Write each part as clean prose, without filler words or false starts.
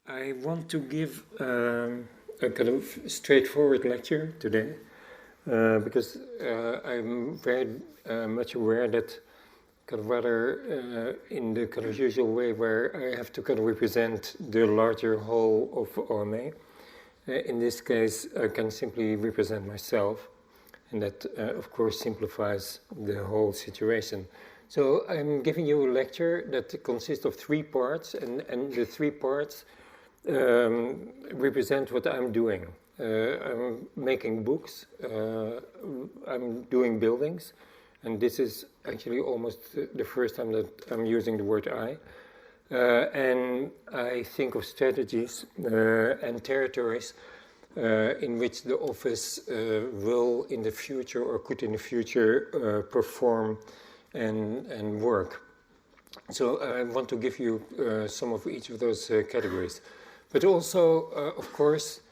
I want to give a kind of straightforward lecture today because I'm very much aware that kind of rather in the kind of usual way where I have to kind of represent the larger whole of OMA. In this case, I can simply represent myself, and that of course simplifies the whole situation. So I'm giving you a lecture that consists of three parts, and the three parts represent what I'm doing. I'm making books, I'm doing buildings, and this is actually almost the first time that I'm using the word I. And I think of strategies and territories in which the office will in the future or could in the future perform and work. So I want to give you some of each of those categories. But also, of course,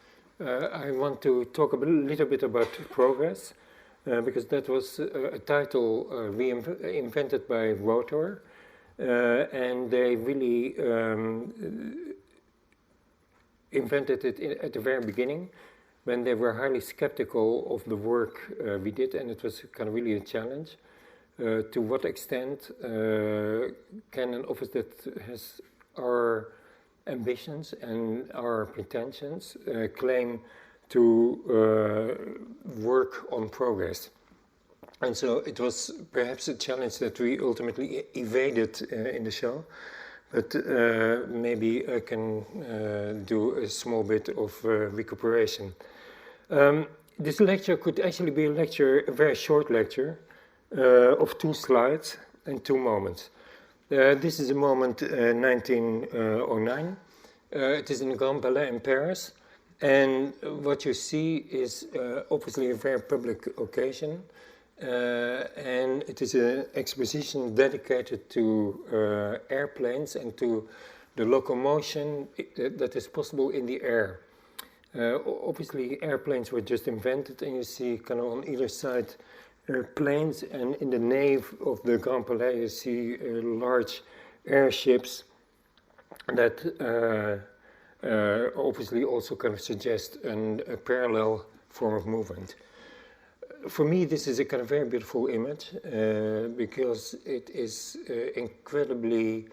I want to talk a little bit about Progess, because that was a title invented by Rotor, and they really invented it at the very beginning when they were highly skeptical of the work we did, and it was kind of really a challenge. To what extent can an office that has our ambitions and our pretensions claim to work on progress? And so it was perhaps a challenge that we ultimately evaded in the show, but maybe I can do a small bit of recuperation. This lecture could actually be a very short lecture of 2 slides and 2 moments. This is a moment 1909. It is in the Grand Palais in Paris, and what you see is obviously a very public occasion, and it is an exposition dedicated to airplanes and to the locomotion that is possible in the air. Obviously, airplanes were just invented, and you see kind of on either side planes, and in the nave of the Grand Palais you see large airships that obviously also kind of suggest a parallel form of movement. For me, this is a kind of very beautiful image because it is incredibly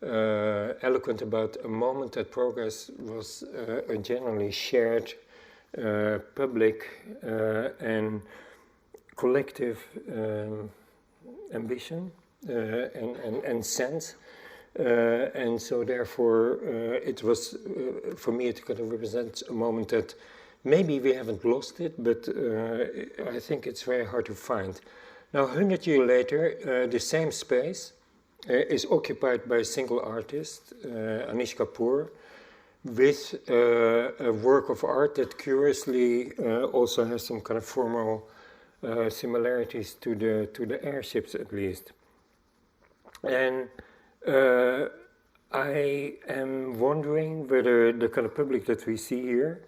eloquent about a moment that Progess was a generally shared public and collective ambition and sense, and so therefore it was, for me, it kind of represents a moment that maybe we haven't lost it, but I think it's very hard to find. Now, 100 years later, the same space is occupied by a single artist, Anish Kapur, with a work of art that curiously also has some kind of formal similarities to the airships, at least. And I am wondering whether the kind of public that we see here,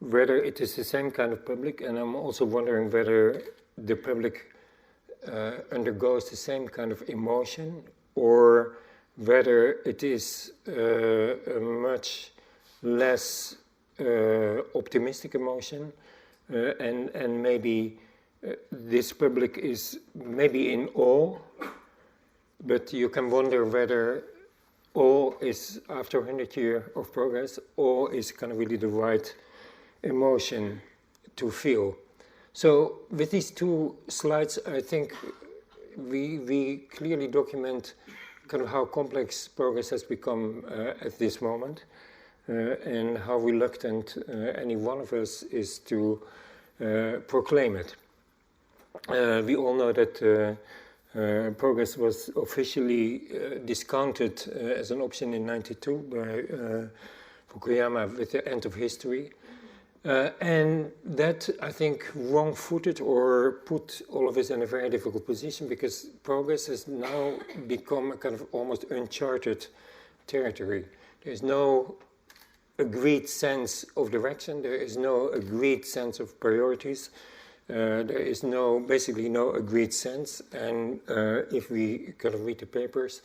whether it is the same kind of public, and I'm also wondering whether the public undergoes the same kind of emotion, or whether it is a much less optimistic emotion, and maybe this public is maybe in awe, but you can wonder whether awe is, after 100 years of progress, awe is kind of really the right emotion to feel. So with these 2 slides, I think we clearly document kind of how complex Progess has become at this moment, and how reluctant any one of us is to proclaim it. We all know that Progess was officially discounted as an option in '92 by Fukuyama with the end of history. And that, I think, wrong-footed or put all of us in a very difficult position, because Progess has now become a kind of almost uncharted territory. There's no agreed sense of direction, there is no agreed sense of priorities, there is basically no agreed sense, and if we kind of read the papers,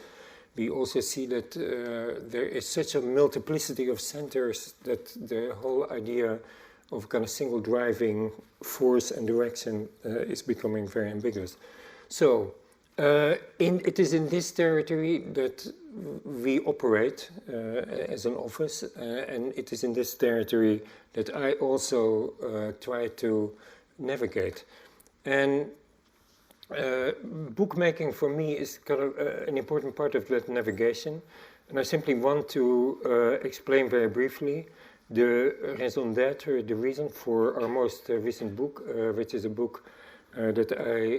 we also see that there is such a multiplicity of centers that the whole idea of kind of single driving force and direction is becoming very ambiguous. So it is in this territory that we operate as an office, and it is in this territory that I also try to navigate. And bookmaking for me is kind of an important part of that navigation, and I simply want to explain very briefly the raison d'être, the reason for our most recent book, which is a book that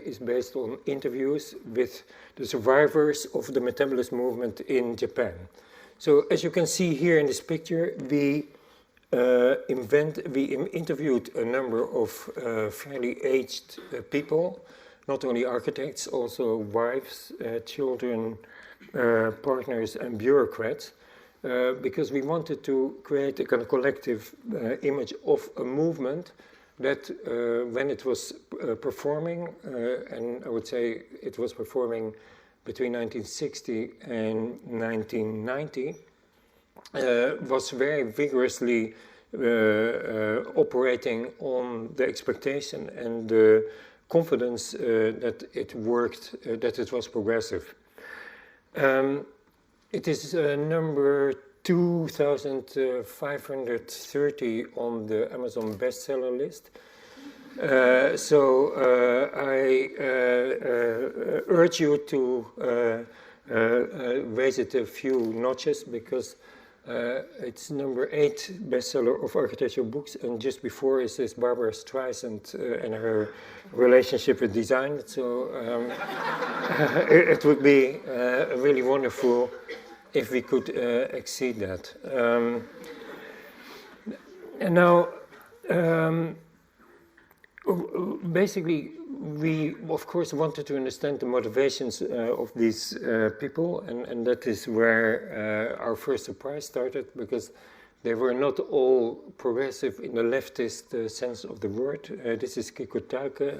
is based on interviews with the survivors of the metabolist movement in Japan. So as you can see here in this picture, we interviewed a number of fairly aged people, not only architects, also wives, children, partners, and bureaucrats, because we wanted to create a kind of collective image of a movement that when it was performing, and I would say it was performing between 1960 and 1990, was very vigorously operating on the expectation and the confidence that it worked, that it was progressive. It is number 2,530 on the Amazon bestseller list. So I urge you to raise it a few notches, because it's number 8 bestseller of architectural books, and just before is this Barbara Streisand and her relationship with design. So it would be really wonderful if we could exceed that. And now, basically, we of course wanted to understand the motivations of these people, and that is where our first surprise started, because they were not all progressive in the leftist sense of the word. This is Kiko Tuike,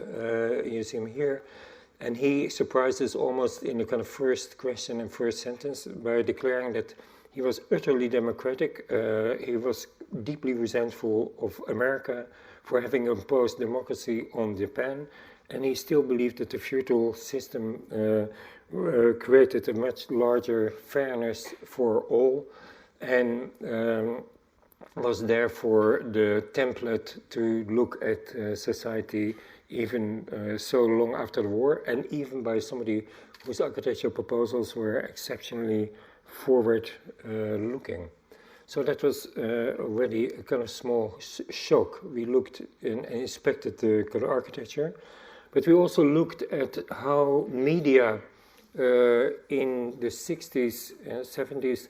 you see him here, and he surprises almost in the kind of first question and first sentence by declaring that he was utterly democratic. He was deeply resentful of America for having imposed democracy on Japan, and he still believed that the feudal system created a much larger fairness for all, and was therefore the template to look at society even so long after the war, and even by somebody whose architectural proposals were exceptionally forward-looking. So that was already a kind of small shock. We looked and inspected the kind of architecture, but we also looked at how media in the 60s and 70s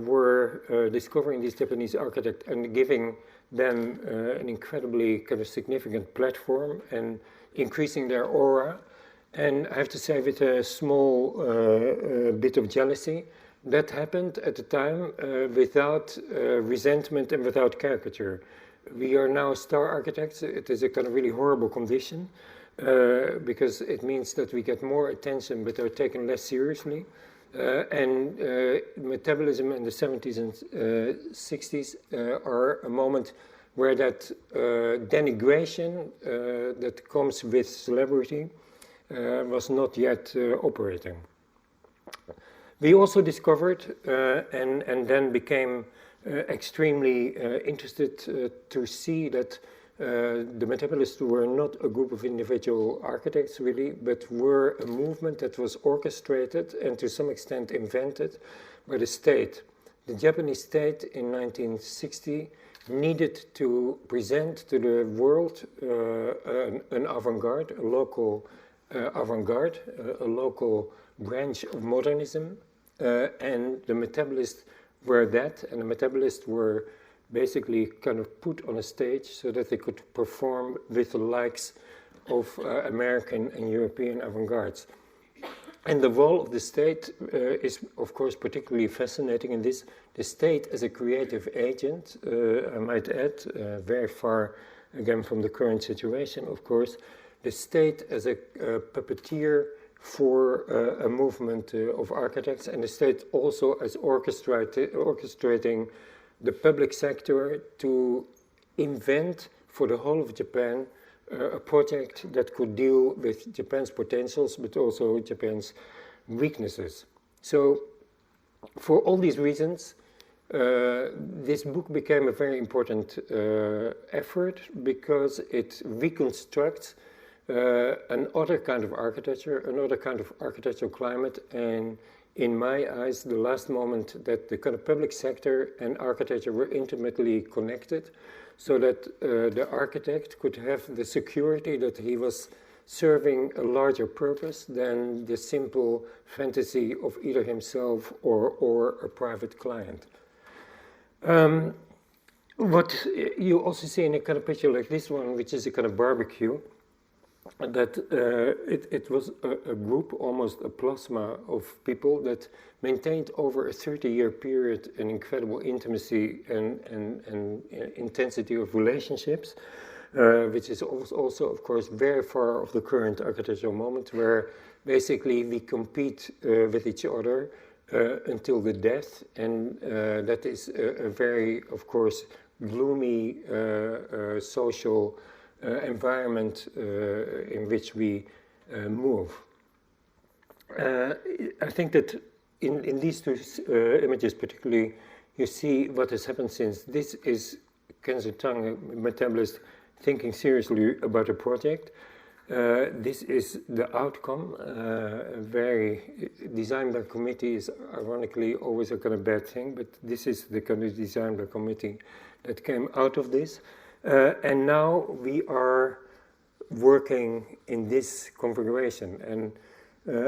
were discovering these Japanese architects and giving them an incredibly kind of significant platform and increasing their aura. And I have to say, with a small bit of jealousy, that happened at the time without resentment and without caricature. We are now star architects. It is a kind of really horrible condition because it means that we get more attention but are taken less seriously. And metabolism in the 70s and 60s are a moment where that denigration that comes with celebrity was not yet operating. We also discovered and then became extremely interested to see that the metabolists were not a group of individual architects really, but were a movement that was orchestrated and to some extent invented by the state. The Japanese state in 1960 needed to present to the world an avant-garde, a local avant-garde, a local branch of modernism, and the metabolists were that, and the metabolists were basically kind of put on a stage so that they could perform with the likes of American and European avant-gardes. And the role of the state is, of course, particularly fascinating in this. The state as a creative agent, I might add, very far, again, from the current situation, of course. The state as a puppeteer for a movement of architects, and the state also as orchestrating the public sector to invent for the whole of Japan a project that could deal with Japan's potentials, but also Japan's weaknesses. So, for all these reasons, this book became a very important effort because it reconstructs another kind of architecture, another kind of architectural climate, and in my eyes, the last moment that the kind of public sector and architecture were intimately connected, so that the architect could have the security that he was serving a larger purpose than the simple fantasy of either himself or a private client. What you also see in a kind of picture like this one, which is a kind of barbecue, that it was a group, almost a plasma of people that maintained over a 30-year period an incredible intimacy and intensity of relationships, which is also, of course, very far of the current architectural moment, where basically we compete with each other until the death, and that is a very, of course, gloomy social environment in which we move. I think that in these two images particularly, you see what has happened since. This is Kenzo Tang, a metabolist, thinking seriously about a project. This is the outcome. Very design by committee is ironically always a kind of bad thing, but this is the kind of design by committee that came out of this. And now we are working in this configuration. And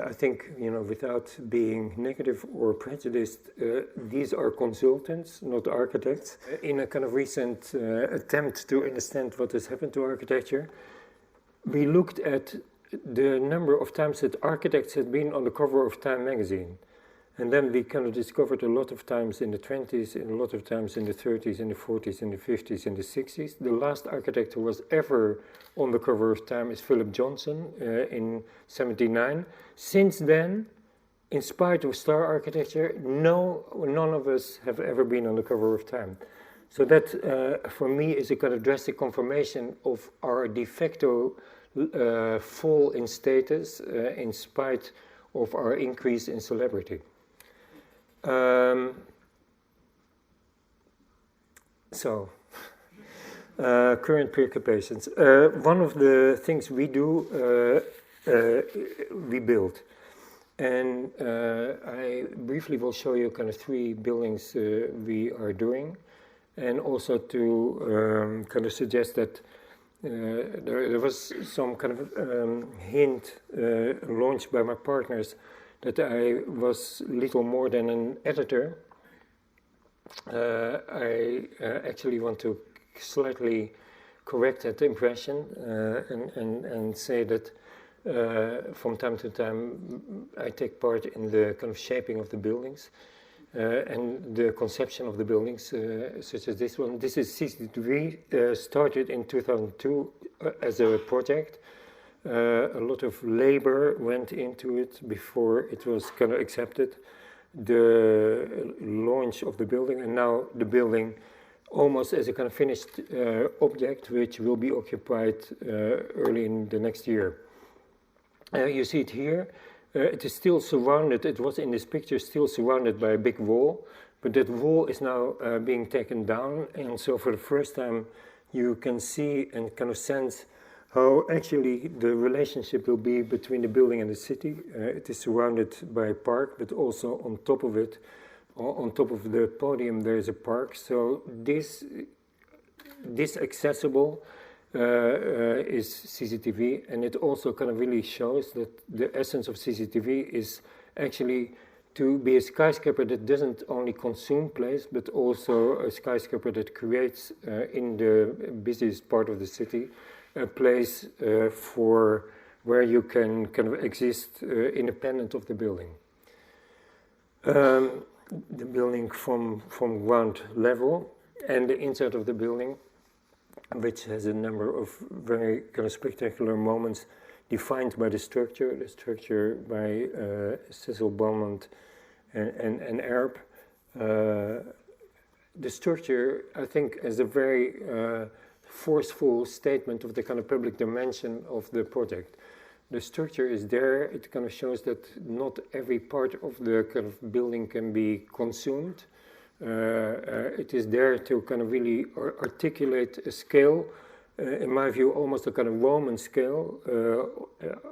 I think, without being negative or prejudiced, these are consultants, not architects. In a kind of recent attempt to understand what has happened to architecture, we looked at the number of times that architects had been on the cover of Time magazine. And then we kind of discovered a lot of times in the 20s, and a lot of times in the 30s, in the 40s, in the 50s, in the 60s. The last architect who was ever on the cover of Time is Philip Johnson in '79. Since then, in spite of star architecture, none of us have ever been on the cover of Time. So that, for me, is a kind of drastic confirmation of our de facto fall in status in spite of our increase in celebrity. Current preoccupations. One of the things we do, we build. And I briefly will show you kind of 3 buildings we are doing, and also to kind of suggest that there was some kind of hint launched by my partners that I was little more than an editor. I actually want to slightly correct that impression and say that from time to time I take part in the kind of shaping of the buildings and the conception of the buildings, such as this one. This is CCTV, started in 2002 as a project. A lot of labor went into it before it was kind of accepted. The launch of the building, and now the building almost as a kind of finished object, which will be occupied early in the next year. You see it here. It is still surrounded, it was in this picture still surrounded by a big wall, but that wall is now being taken down, and so for the first time you can see and kind of sense how actually the relationship will be between the building and the city. It is surrounded by a park, but also on top of it, on top of the podium, there is a park. So this accessible is CCTV, and it also kind of really shows that the essence of CCTV is actually to be a skyscraper that doesn't only consume place, but also a skyscraper that creates in the busiest part of the city a place for where you can kind of exist independent of the building. The building from ground level and the inside of the building, which has a number of very kind of spectacular moments. defined by the structure by Cecil Beaumont and Arab. The structure, I think, is a very forceful statement of the kind of public dimension of the project. The structure is there. It kind of shows that not every part of the kind of building can be consumed. It is there to kind of really articulate a scale, in my view, almost a kind of Roman scale,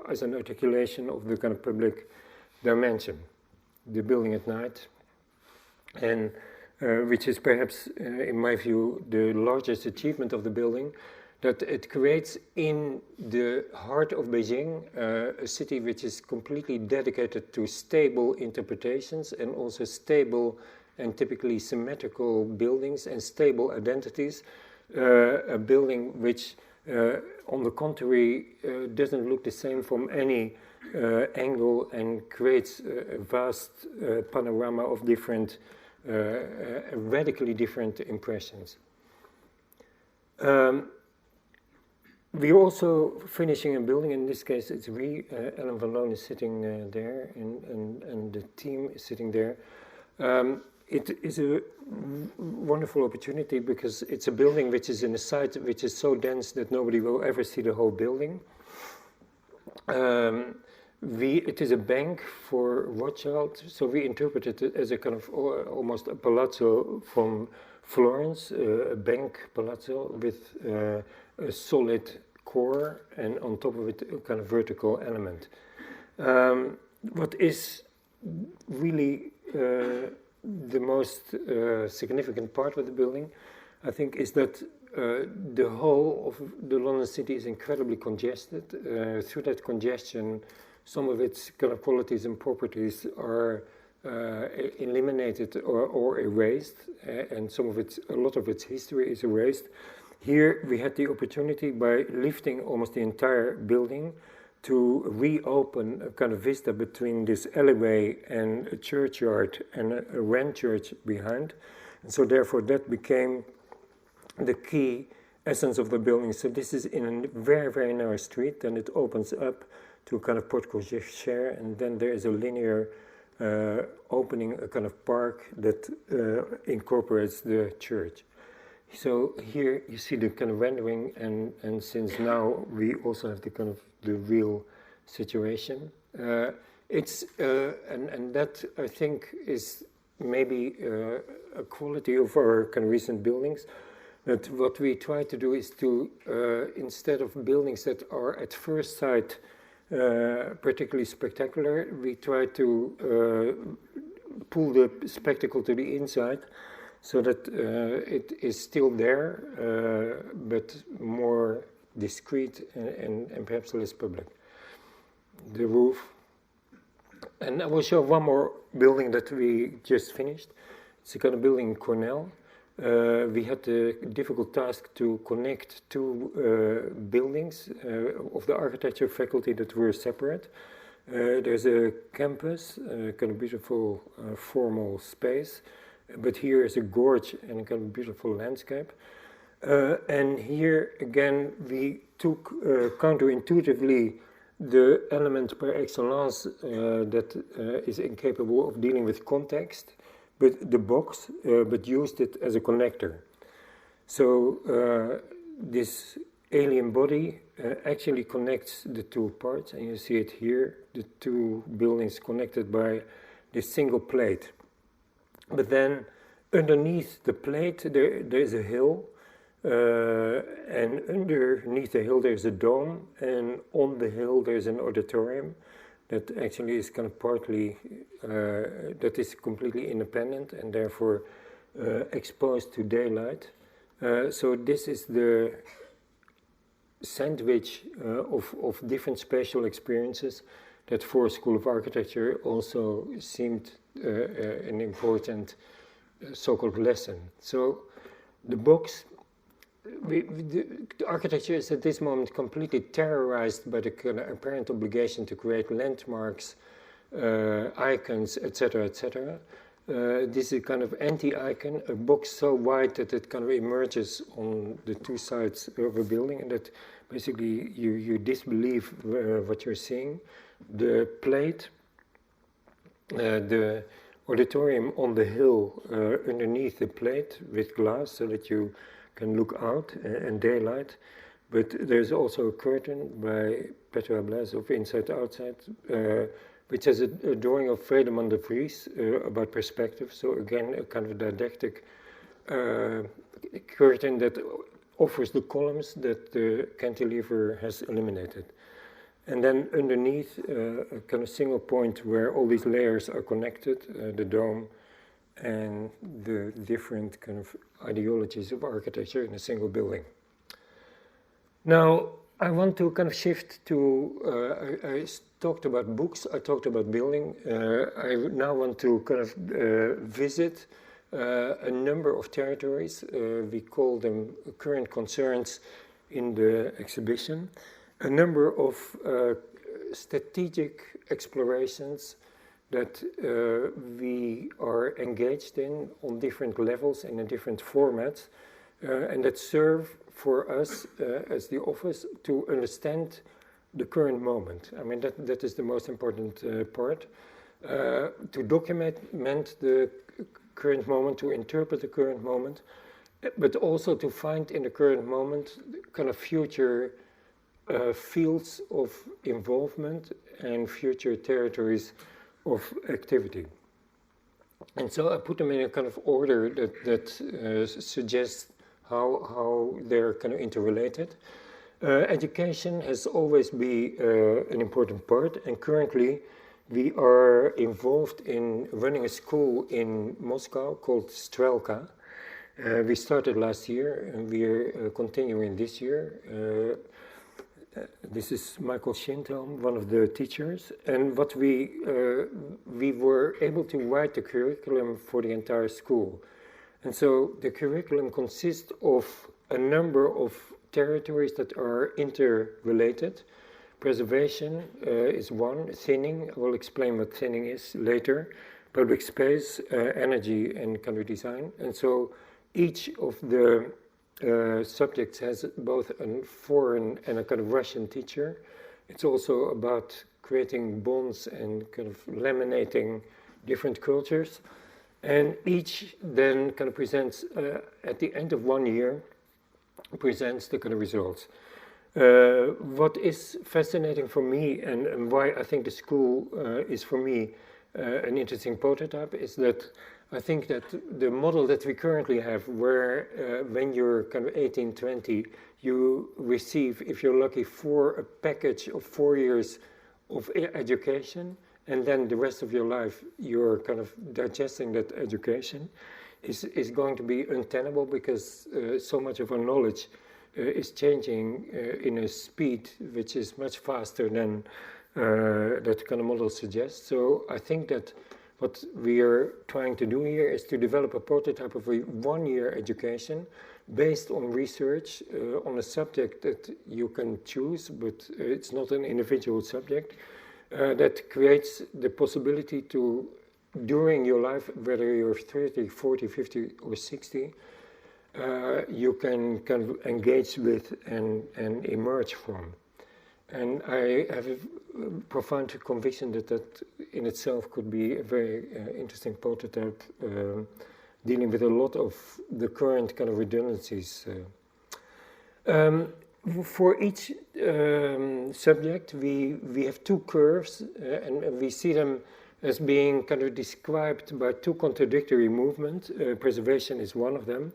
as an articulation of the kind of public dimension, the building at night, and which is perhaps, in my view, the largest achievement of the building, that it creates in the heart of Beijing a city which is completely dedicated to stable interpretations and also stable and typically symmetrical buildings and stable identities. A building which, on the contrary, doesn't look the same from any angle and creates a vast panorama of different, radically different impressions. We're also finishing a building. In this case, it's Ellen van Loon is sitting there, and the team is sitting there. It is a wonderful opportunity because it's a building which is in a site which is so dense that nobody will ever see the whole building. It is a bank for Rothschild, so we interpret it as a kind of almost a palazzo from Florence, a bank palazzo with a solid core and on top of it a kind of vertical element. What is really the most significant part of the building, I think, is that the whole of the London city is incredibly congested. Through that congestion, some of its kind of qualities and properties are eliminated or erased, and a lot of its history is erased. Here we had the opportunity, by lifting almost the entire building, to reopen a kind of vista between this alleyway and a churchyard and a Wren church behind. And so therefore that became the key essence of the building. So this is in a very, very narrow street, and it opens up to a kind of porte cochere, and then there is a linear opening, a kind of park that incorporates the church. So here you see the kind of rendering, and since now we also have the kind of the real situation. It's and that, I think, is maybe a quality of our kind of recent buildings. That what we try to do is to instead of buildings that are at first sight particularly spectacular, we try to pull the spectacle to the inside, so that it is still there, but more discreet and perhaps less public. The roof. And I will show one more building that we just finished. It's a kind of building in Cornell. We had the difficult task to connect two buildings of the architecture faculty that were separate. There's a campus, kind of beautiful formal space, but here is a gorge and a kind of beautiful landscape. And here again we took counterintuitively the element par excellence that is incapable of dealing with context, but the box, but used it as a connector. So this alien body actually connects the two parts, and you see it here, the two buildings connected by this single plate. But then underneath the plate there's a hill, and underneath the hill there's a dome, and on the hill there's an auditorium that actually is kind of partly, that is completely independent and therefore exposed to daylight. So this is the sandwich of different spatial experiences that for a School of Architecture also seemed an important so-called lesson. So the box, the architecture is at this moment completely terrorized by the kind of apparent obligation to create landmarks, icons, etc., etc. This is a kind of anti-icon, a box so wide that it kind of emerges on the two sides of a building, and that basically you disbelieve what you're seeing. The plate, the auditorium on the hill underneath the plate with glass so that you can look out and daylight. But there's also a curtain by Petra Blaise of Inside Outside, which has a drawing of Frederman de Vries about perspective. So again, a kind of didactic curtain that offers the columns that the cantilever has eliminated. And then underneath, a kind of single point where all these layers are connected, the dome and the different kind of ideologies of architecture in a single building. Now, I want to kind of shift to, I talked about books, I talked about building. I now want to kind of visit a number of territories. We call them current concerns in the exhibition. A number of strategic explorations that we are engaged in on different levels and in different formats, and that serve for us as the office to understand the current moment. I mean, that is the most important part. To document the current moment, to interpret the current moment, but also to find in the current moment kind of future fields of involvement and future territories of activity. And so I put them in a kind of order that suggests how they're kind of interrelated. Education has always been an important part, and currently we are involved in running a school in Moscow called Strelka. We started last year and we are continuing this year. This is Michael Schintelm, one of the teachers, and what we were able to write the curriculum for the entire school. And so the curriculum consists of a number of territories that are interrelated. Preservation is one, thinning, I will explain what thinning is later, public space, energy and country design. And so each of the subjects has both a foreign and a kind of Russian teacher. It's also about creating bonds and kind of laminating different cultures. And each then kind of presents, at the end of 1 year, presents the kind of results. What is fascinating for me and why I think the school is for me an interesting prototype is that I think that the model that we currently have, where when you're kind of 18, 20, you receive, if you're lucky, a package of 4 years of education, and then the rest of your life you're kind of digesting that education, is going to be untenable because so much of our knowledge is changing in a speed which is much faster than that kind of model suggests. So I think that what we are trying to do here is to develop a prototype of a 1 year education based on research on a subject that you can choose, but it's not an individual subject, that creates the possibility to, during your life, whether you're 30, 40, 50 or 60, you can kind of engage with and emerge from. And I have a profound conviction that that in itself could be a very interesting prototype dealing with a lot of the current kind of redundancies. For each subject, we have two curves, and we see them as being kind of described by two contradictory movements. Preservation is one of them.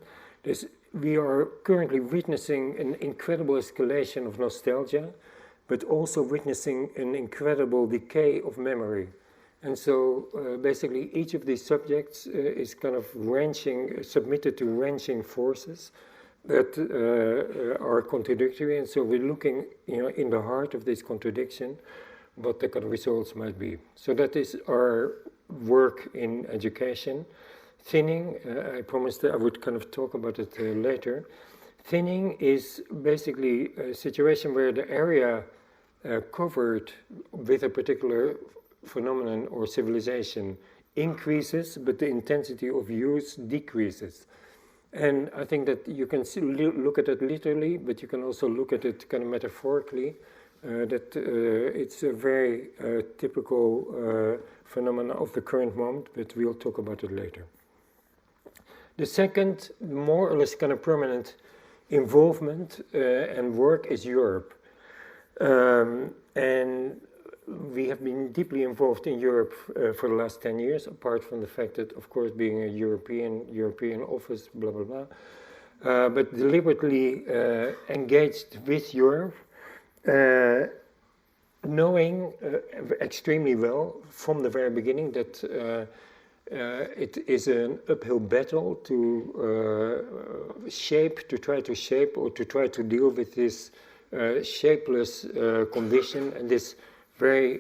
We are currently witnessing an incredible escalation of nostalgia, but also witnessing an incredible decay of memory. And so basically each of these subjects is kind of submitted to wrenching forces that are contradictory. And so we're looking, in the heart of this contradiction, what the kind of results might be. So that is our work in education. Thinning, I promised that I would kind of talk about it later. Thinning is basically a situation where the area covered with a particular phenomenon or civilization increases, but the intensity of use decreases. And I think that you can look at it literally, but you can also look at it kind of metaphorically, that it's a very typical phenomenon of the current moment, but we'll talk about it later. The second, more or less kind of permanent involvement and work is Europe. And we have been deeply involved in Europe for the last 10 years, apart from the fact that, of course, being a European office, blah, blah, blah. But deliberately engaged with Europe, knowing extremely well from the very beginning that it is an uphill battle to try to shape or to try to deal with this shapeless condition and this very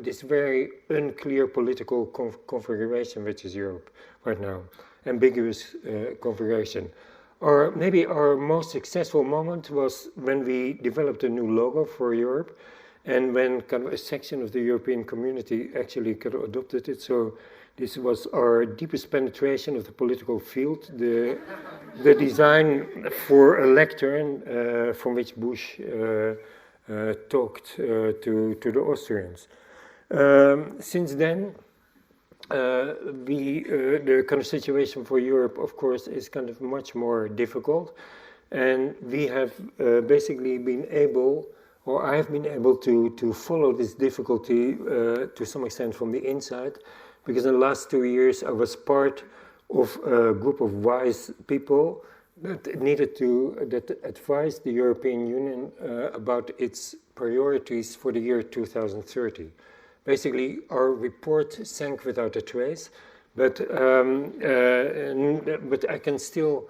this very unclear political configuration which is Europe right now, ambiguous configuration. Or maybe our most successful moment was when we developed a new logo for Europe, and when kind of a section of the European community actually kind of adopted it. So this was our deepest penetration of the political field, the design for a lectern from which Bush talked to the Austrians. Since then, the kind of situation for Europe, of course, is kind of much more difficult, and we have basically been able, or I have been able to follow this difficulty to some extent from the inside, because in the last 2 years I was part of a group of wise people that advised the European Union about its priorities for the year 2030. Basically, our report sank without a trace, but I can still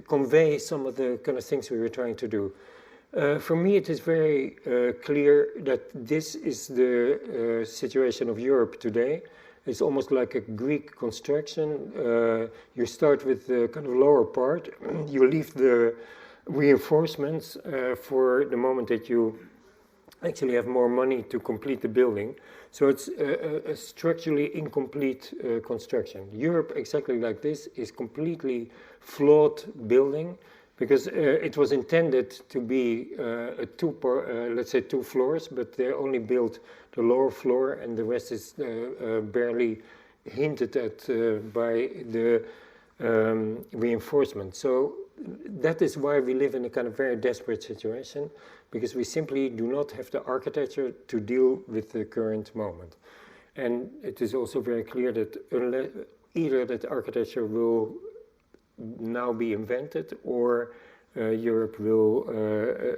convey some of the kind of things we were trying to do. For me, it is very clear that this is the situation of Europe today. It's almost like a Greek construction. You start with the kind of lower part. You leave the reinforcements for the moment that you actually have more money to complete the building. So it's a structurally incomplete construction. Europe, exactly like this, is completely flawed building, because it was intended to be let's say 2 floors, but they only built the lower floor, and the rest is barely hinted at by the reinforcement. So that is why we live in a kind of very desperate situation, because we simply do not have the architecture to deal with the current moment. And it is also very clear that either that architecture will now be invented, or Europe will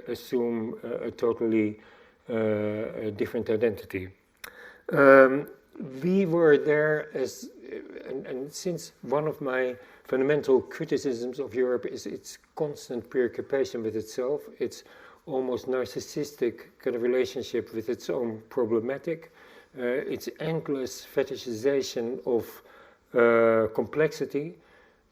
assume a totally different identity. We were there as, and since one of my fundamental criticisms of Europe is its constant preoccupation with itself, its almost narcissistic kind of relationship with its own problematic, its endless fetishization of complexity.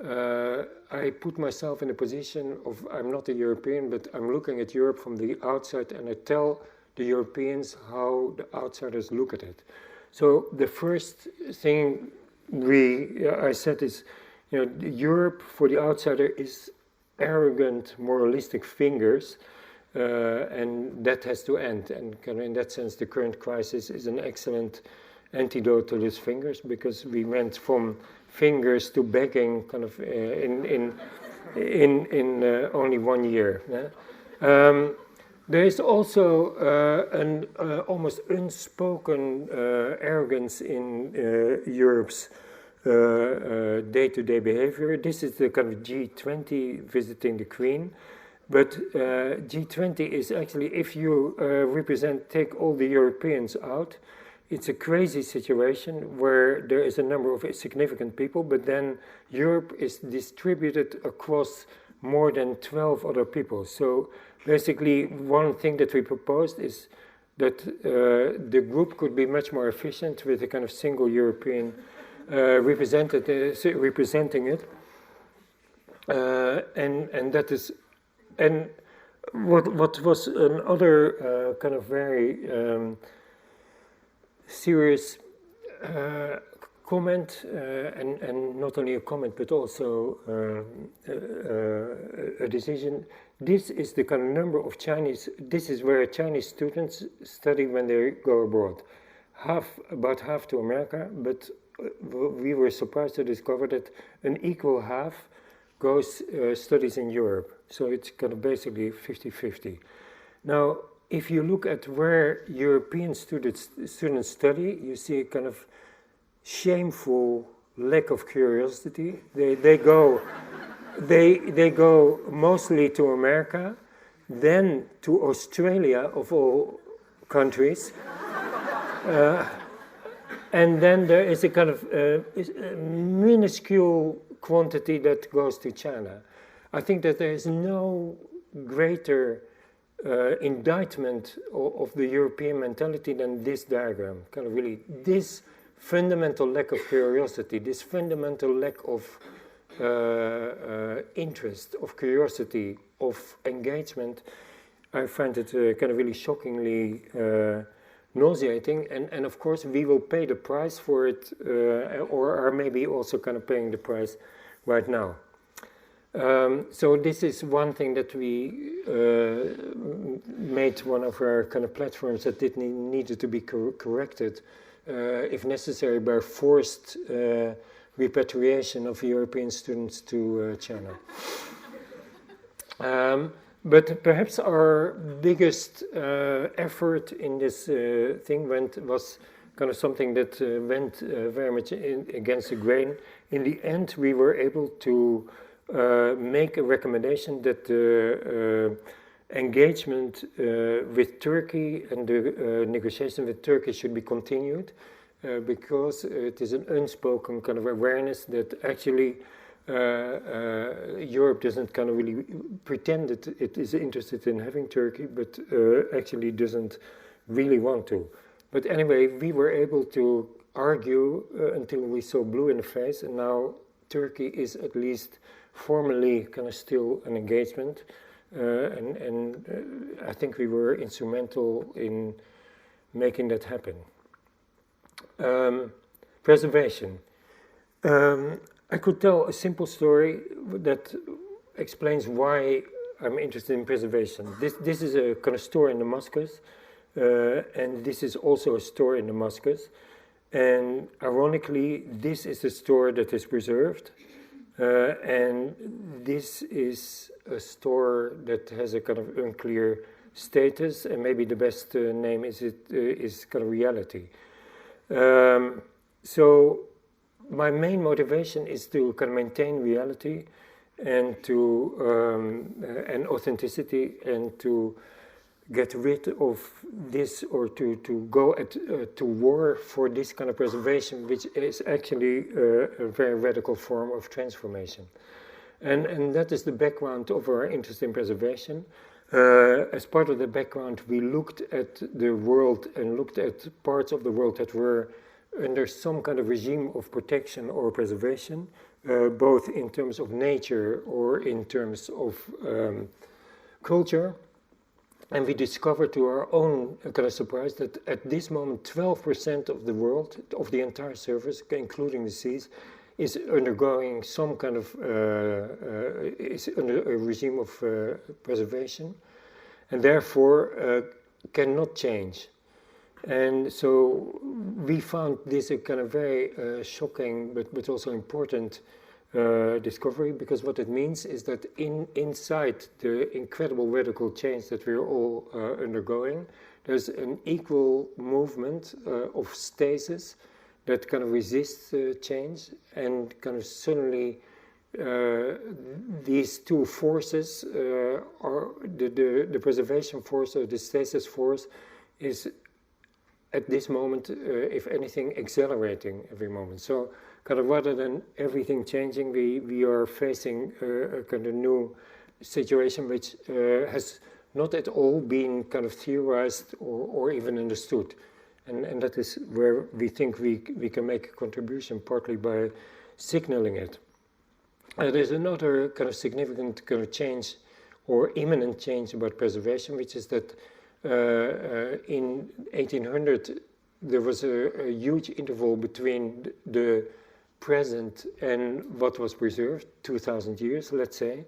I put myself in a position of, I'm not a European, but I'm looking at Europe from the outside, and I tell the Europeans how the outsiders look at it. So the first thing I said is, Europe for the outsider is arrogant, moralistic fingers, and that has to end. And kind of in that sense, the current crisis is an excellent antidote to these fingers, because we went from fingers to begging kind of in only 1 year. Yeah? There is also an almost unspoken arrogance in Europe's day-to-day behavior. This is the kind of G20 visiting the Queen. But G20 is actually, if you take all the Europeans out, it's a crazy situation where there is a number of significant people, but then Europe is distributed across more than 12 other people. So basically, one thing that we proposed is that the group could be much more efficient with a kind of single European representing it. And that is, and what was another kind of very serious comment, and not only a comment but also a decision. This is the kind of number of Chinese, this is where Chinese students study when they go abroad. About half to America, but we were surprised to discover that an equal half goes studies in Europe. So it's kind of basically 50-50. Now, if you look at where European students study, you see a kind of shameful lack of curiosity. They go mostly to America, then to Australia of all countries, and then there is a kind of minuscule quantity that goes to China. I think that there is no greater indictment of the European mentality than this diagram. Kind of really, this fundamental lack of curiosity, this fundamental lack of interest, of curiosity, of engagement, I find it kind of really shockingly nauseating. And of course, we will pay the price for it, or are maybe also kind of paying the price right now. So this is one thing that we made one of our kind of platforms that needed to be corrected, if necessary, by forced repatriation of European students to China. But perhaps our biggest effort in this thing was kind of something that went very much against the grain. In the end, we were able to make a recommendation that the engagement with Turkey and the negotiation with Turkey should be continued, because it is an unspoken kind of awareness that actually Europe doesn't kind of really pretend that it is interested in having Turkey, but actually doesn't really want to. But anyway, we were able to argue until we saw blue in the face, and now Turkey is at least formally kind of still an engagement, and I think we were instrumental in making that happen. Preservation. I could tell a simple story that explains why I'm interested in preservation. This is a kind of store in Damascus, and this is also a store in Damascus. And ironically, this is a store that is preserved, and this is a store that has a kind of unclear status, and maybe the best name is kind of reality. So my main motivation is to kind of maintain reality and to and authenticity, and to get rid of this, or to go to war for this kind of preservation, which is actually a very radical form of transformation. And that is the background of our interest in preservation. As part of the background, we looked at the world and looked at parts of the world that were under some kind of regime of protection or preservation, both in terms of nature or in terms of culture. And we discovered to our own kind of surprise that at this moment 12% of the world, of the entire surface, including the seas, is undergoing some kind of, is under a regime of preservation, and therefore cannot change. And so we found this a kind of very shocking but also important discovery, because what it means is that inside the incredible radical change that we're all undergoing, there's an equal movement of stasis that kind of resists change, and kind of suddenly these two forces, are the preservation force or the stasis force, is at this moment, if anything, accelerating every moment. So kind of rather than everything changing, we are facing a kind of new situation which has not at all been kind of theorized or even understood. And that is where we think we can make a contribution, partly by signaling it. There's another kind of significant kind of change or imminent change about preservation, which is that in 1800 there was a huge interval between the present and what was preserved, 2,000 years, let's say.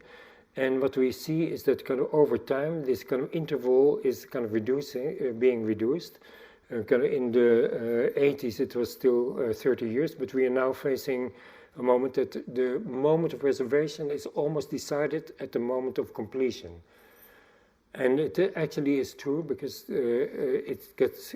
And what we see is that kind of over time, this kind of interval is kind of being reduced. Kind of in the 80s, it was still 30 years, but we are now facing a moment that the moment of preservation is almost decided at the moment of completion. And it actually is true because it gets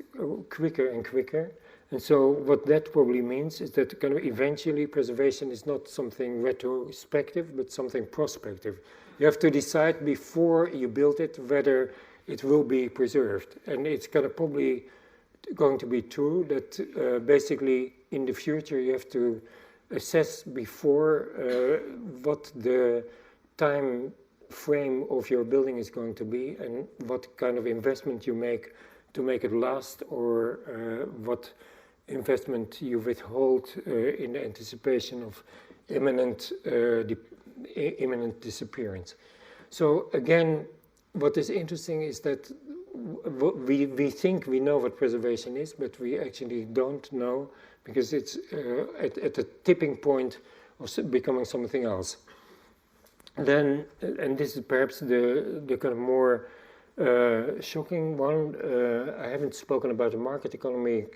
quicker and quicker. And so what that probably means is that kind of eventually preservation is not something retrospective, but something prospective. You have to decide before you build it whether it will be preserved. And it's kind of probably going to be true that basically in the future you have to assess before what the time frame of your building is going to be and what kind of investment you make to make it last, or what investment you withhold in anticipation of imminent disappearance. So again, what is interesting is that we think we know what preservation is, but we actually don't know, because it's at the tipping point of becoming something else. Then, and this is perhaps the kind of more shocking one, I haven't spoken about the market economy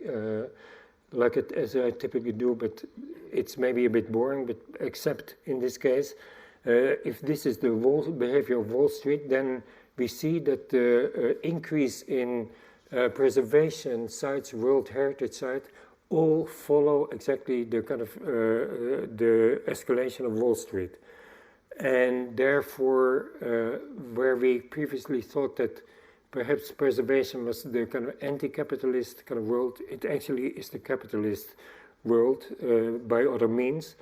as I typically do, but it's maybe a bit boring, but except in this case, if this is the behavior of Wall Street, then we see that the increase in preservation sites, World Heritage sites, all follow exactly the kind of the escalation of Wall Street. And therefore, where we previously thought that perhaps preservation was the kind of anti-capitalist kind of world, it actually is the capitalist world by other means.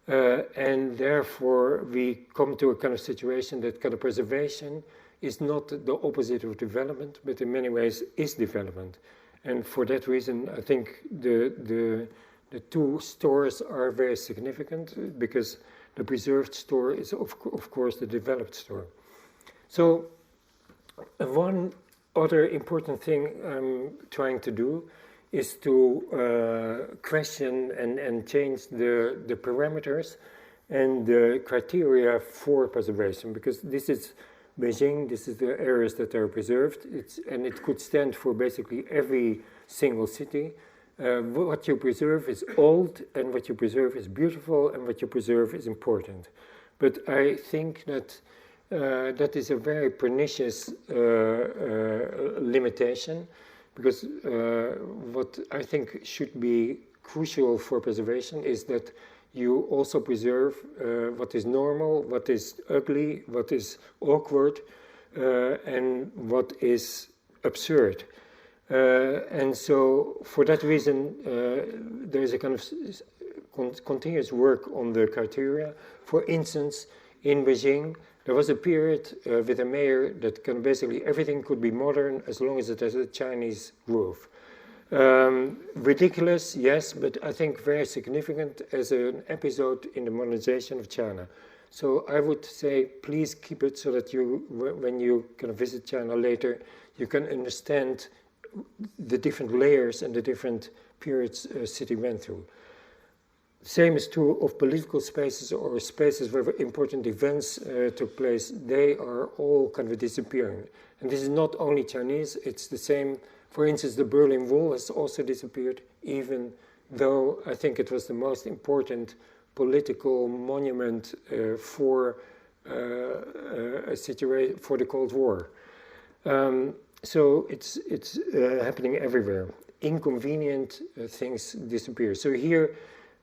And therefore, we come to a kind of situation that kind of preservation is not the opposite of development, but in many ways is development. And for that reason, I think the two stores are very significant, because the preserved store is, of course, the developed store. So one other important thing I'm trying to do is to question and change the parameters and the criteria for preservation, because this is Beijing, this is the areas that are preserved, and it could stand for basically every single city. What you preserve is old, and what you preserve is beautiful, and what you preserve is important. But I think that that is a very pernicious limitation, because what I think should be crucial for preservation is that you also preserve what is normal, what is ugly, what is awkward, and what is absurd. And so for that reason, there is a kind of continuous work on the criteria. For instance, in Beijing, there was a period with a mayor that can basically everything could be modern as long as it has a Chinese roof. Ridiculous, yes, but I think very significant as an episode in the modernization of China. So I would say, please keep it so that you, when you kind of visit China later, you can understand the different layers and the different periods a city went through. Same is true of political spaces or spaces where important events took place. They are all kind of disappearing. And this is not only Chinese, it's the same. For instance, the Berlin Wall has also disappeared, even though I think it was the most important political monument for a situation for the Cold War. So it's happening everywhere. Inconvenient things disappear. So here,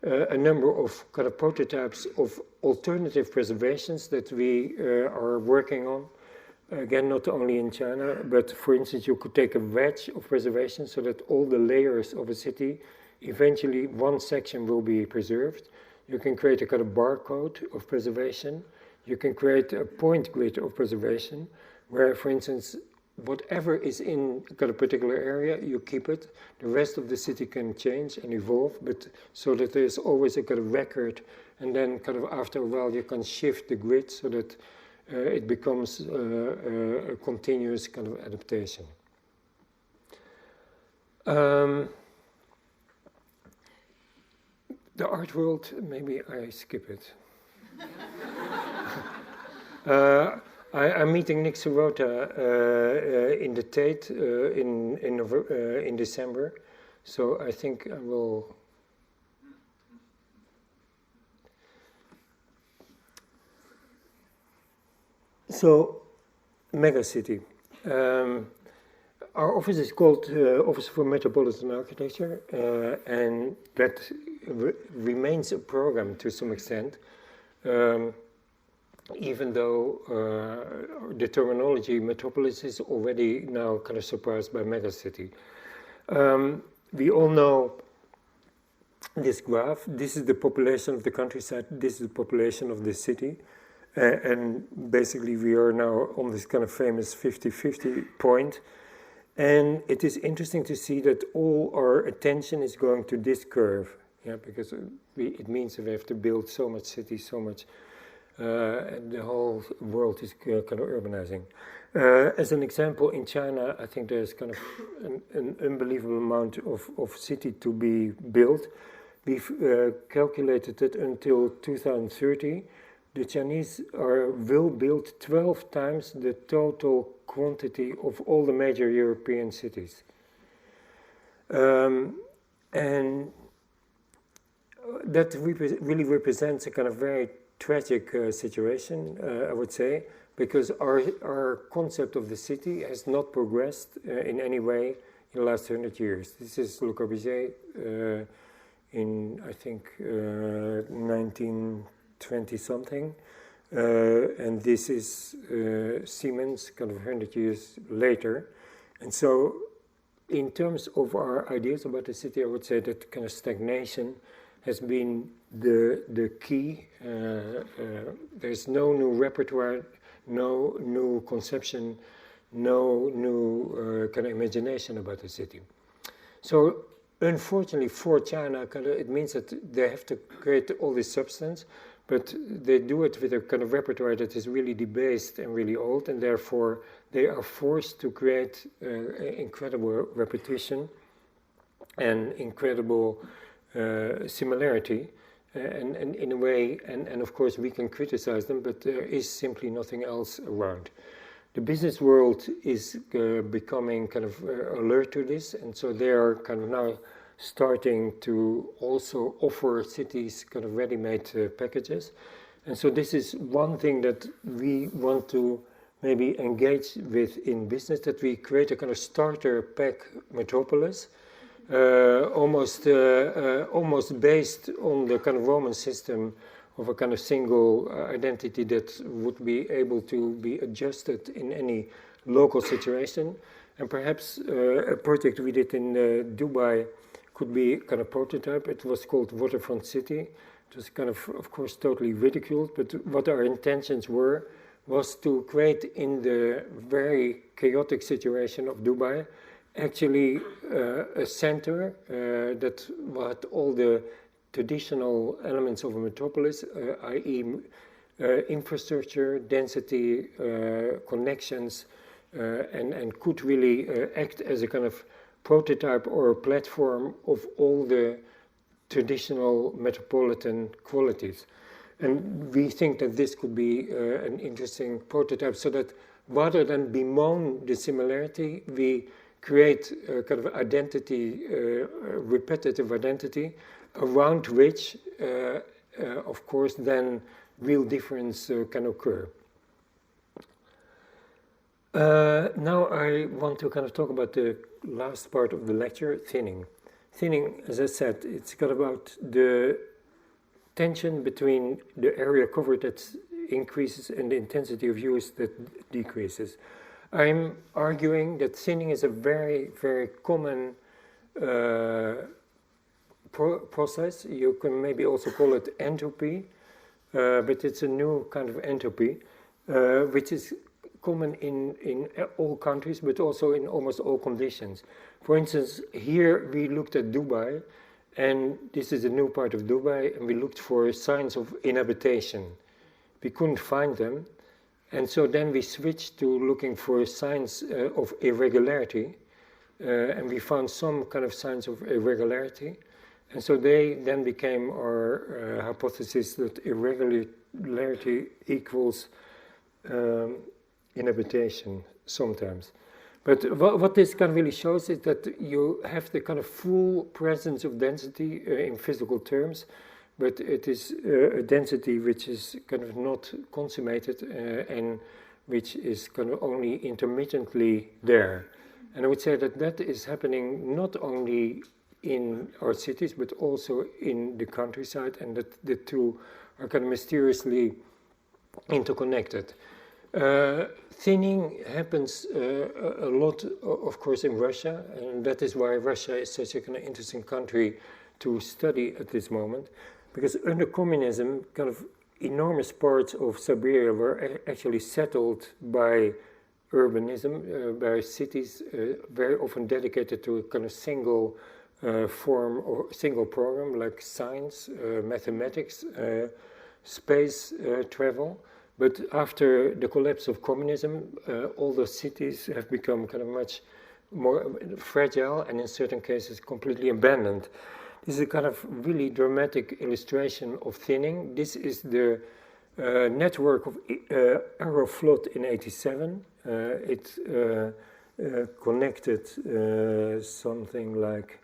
a number of kind of prototypes of alternative preservations that we are working on. Again, not only in China, but for instance, you could take a wedge of preservation so that all the layers of a city, eventually one section will be preserved. You can create a kind of barcode of preservation. You can create a point grid of preservation, where, for instance, whatever is in a kind of particular area, you keep it. The rest of the city can change and evolve, but so that there's always a kind of record, and then kind of after a while you can shift the grid so that it becomes a continuous kind of adaptation. The art world, maybe I skip it. I'm meeting Nick Sirota in the Tate in December, so I think I will. So, megacity. Our office is called Office for Metropolitan Architecture, and that remains a program to some extent, even though the terminology metropolis is already now kind of surpassed by megacity. We all know this graph. This is the population of the countryside. This is the population of the city. And basically we are now on this kind of famous 50-50 point. And it is interesting to see that all our attention is going to this curve, yeah, because it means that we have to build so much cities, so much, and the whole world is kind of urbanizing. As an example, in China, I think there's kind of an unbelievable amount of city to be built. We've calculated that until 2030, the Chinese will build 12 times the total quantity of all the major European cities. And that really represents a kind of very tragic situation, I would say, because our concept of the city has not progressed in any way in the last 100 years. This is Le Corbusier in, I think, 1920-something. And this is Siemens kind of 100 years later. And so in terms of our ideas about the city, I would say that kind of stagnation has been the key. There's no new repertoire, no new conception, no new kind of imagination about the city. So unfortunately for China, it means that they have to create all this substance, but they do it with a kind of repertoire that is really debased and really old, and therefore they are forced to create incredible repetition and incredible similarity. And in a way, and of course we can criticize them, but there is simply nothing else around. The business world is becoming kind of alert to this, and so they are kind of now starting to also offer cities kind of ready-made packages. And so this is one thing that we want to maybe engage with in business, that we create a kind of starter pack metropolis, almost based on the kind of Roman system of a kind of single identity that would be able to be adjusted in any local situation. And perhaps a project we did in Dubai could be kind of prototype. It was called Waterfront City. It was kind of course, totally ridiculed, but what our intentions was to create in the very chaotic situation of Dubai actually a center that had all the traditional elements of a metropolis, i.e. Infrastructure, density, connections, and could really act as a kind of prototype or a platform of all the traditional metropolitan qualities. And we think that this could be an interesting prototype, so that rather than bemoan the similarity, we create a kind of identity, repetitive identity, around which, of course, then real difference can occur. Now I want to kind of talk about the last part of the lecture, thinning. Thinning, as I said, it's got about the tension between the area covered that increases and the intensity of use that decreases. I'm arguing that thinning is a very, very common process. You can maybe also call it entropy, but it's a new kind of entropy, which is common in all countries, but also in almost all conditions. For instance, here we looked at Dubai, and this is a new part of Dubai, and we looked for signs of inhabitation. We couldn't find them, and so then we switched to looking for signs of irregularity, and we found some kind of signs of irregularity, And so they then became our hypothesis that irregularity equals inhabitation sometimes. But what this kind of really shows is that you have the kind of full presence of density in physical terms, but it is a density which is kind of not consummated and which is kind of only intermittently there. And I would say that that is happening not only in our cities, but also in the countryside, and that the two are kind of mysteriously interconnected. Thinning happens a lot, of course, in Russia, and that is why Russia is such a kind of interesting country to study at this moment, because under communism, kind of enormous parts of Siberia were actually settled by urbanism, by cities very often dedicated to a kind of single form or single program, like science, mathematics, space travel. But after the collapse of communism, all those cities have become kind of much more fragile and in certain cases completely abandoned. This is a kind of really dramatic illustration of thinning. This is the network of Aeroflot in '87. It connected something like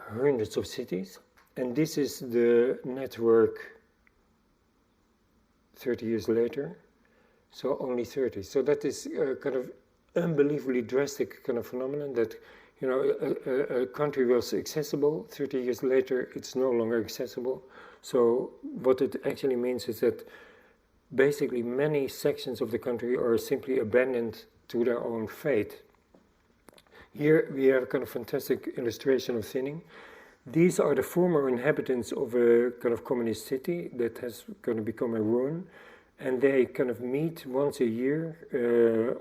hundreds of cities. And this is the network 30 years later, so only 30. So that is a kind of unbelievably drastic kind of phenomenon that, you know, a country was accessible, 30 years later it's no longer accessible. So what it actually means is that basically many sections of the country are simply abandoned to their own fate. Here we have a kind of fantastic illustration of thinning. These are the former inhabitants of a kind of communist city that has kind of become a ruin, and they kind of meet once a year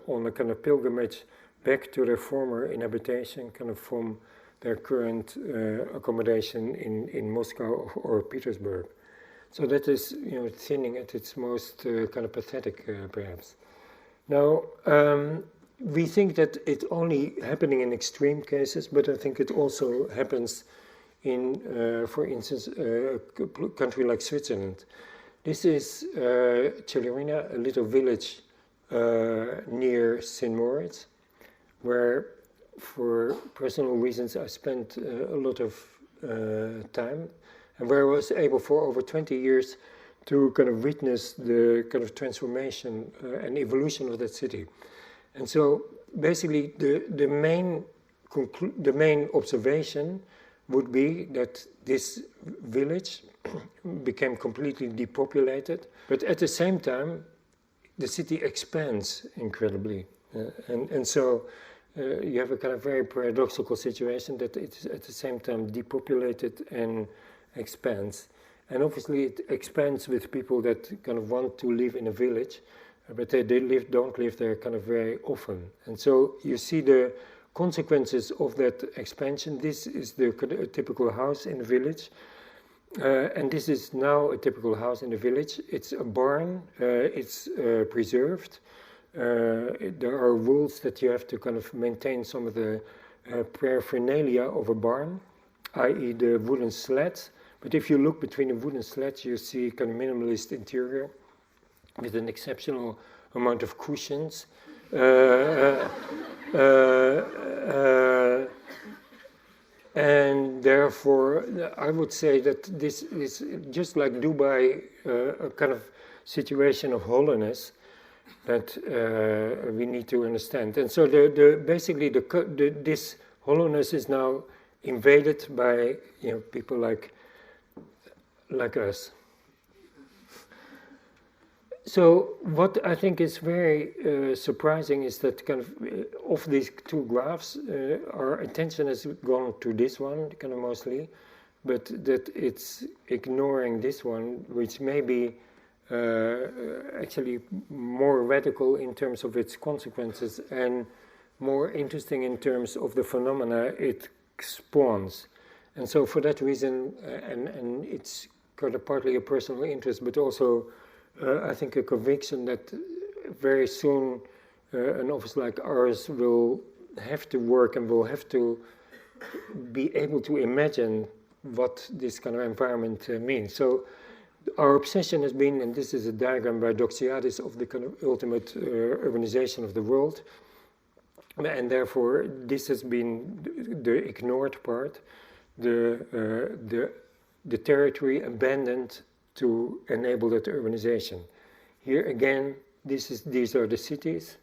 on a kind of pilgrimage back to their former inhabitation, kind of from their current accommodation in Moscow or Petersburg. So that is, you know, thinning at its most kind of pathetic, perhaps. Now, we think that it's only happening in extreme cases, but I think it also happens in, for instance, a country like Switzerland. This is Celerina, a little village near St. Moritz, where, for personal reasons, I spent a lot of time, and where I was able for over 20 years to kind of witness the kind of transformation and evolution of that city. And so, basically, the main observation would be that this village became completely depopulated, but at the same time, the city expands incredibly. And so you have a kind of very paradoxical situation that it's at the same time depopulated and expands. And obviously it expands with people that kind of want to live in a village, but they don't live there kind of very often. And so you see the consequences of that expansion. This is the typical house in the village, and this is now a typical house in the village. It's a barn, it's preserved. There are rules that you have to kind of maintain some of the paraphernalia of a barn, i.e. the wooden slats. But if you look between the wooden slats, you see kind of minimalist interior with an exceptional amount of cushions. And therefore, I would say that this is just like Dubai, a kind of situation of hollowness that we need to understand. And so basically this hollowness is now invaded by, you know, people like us. So what I think is very surprising is that kind of these two graphs, our attention has gone to this one kind of mostly, but that it's ignoring this one, which may be actually more radical in terms of its consequences and more interesting in terms of the phenomena it spawns. And so for that reason, and it's kind of partly a personal interest, but also I think a conviction that very soon an office like ours will have to work and will have to be able to imagine what this kind of environment means. So our obsession has been, and this is a diagram by Doxiadis of the kind of ultimate urbanization of the world, and therefore this has been the ignored part, the territory abandoned to enable that urbanization. Here again, these are the cities,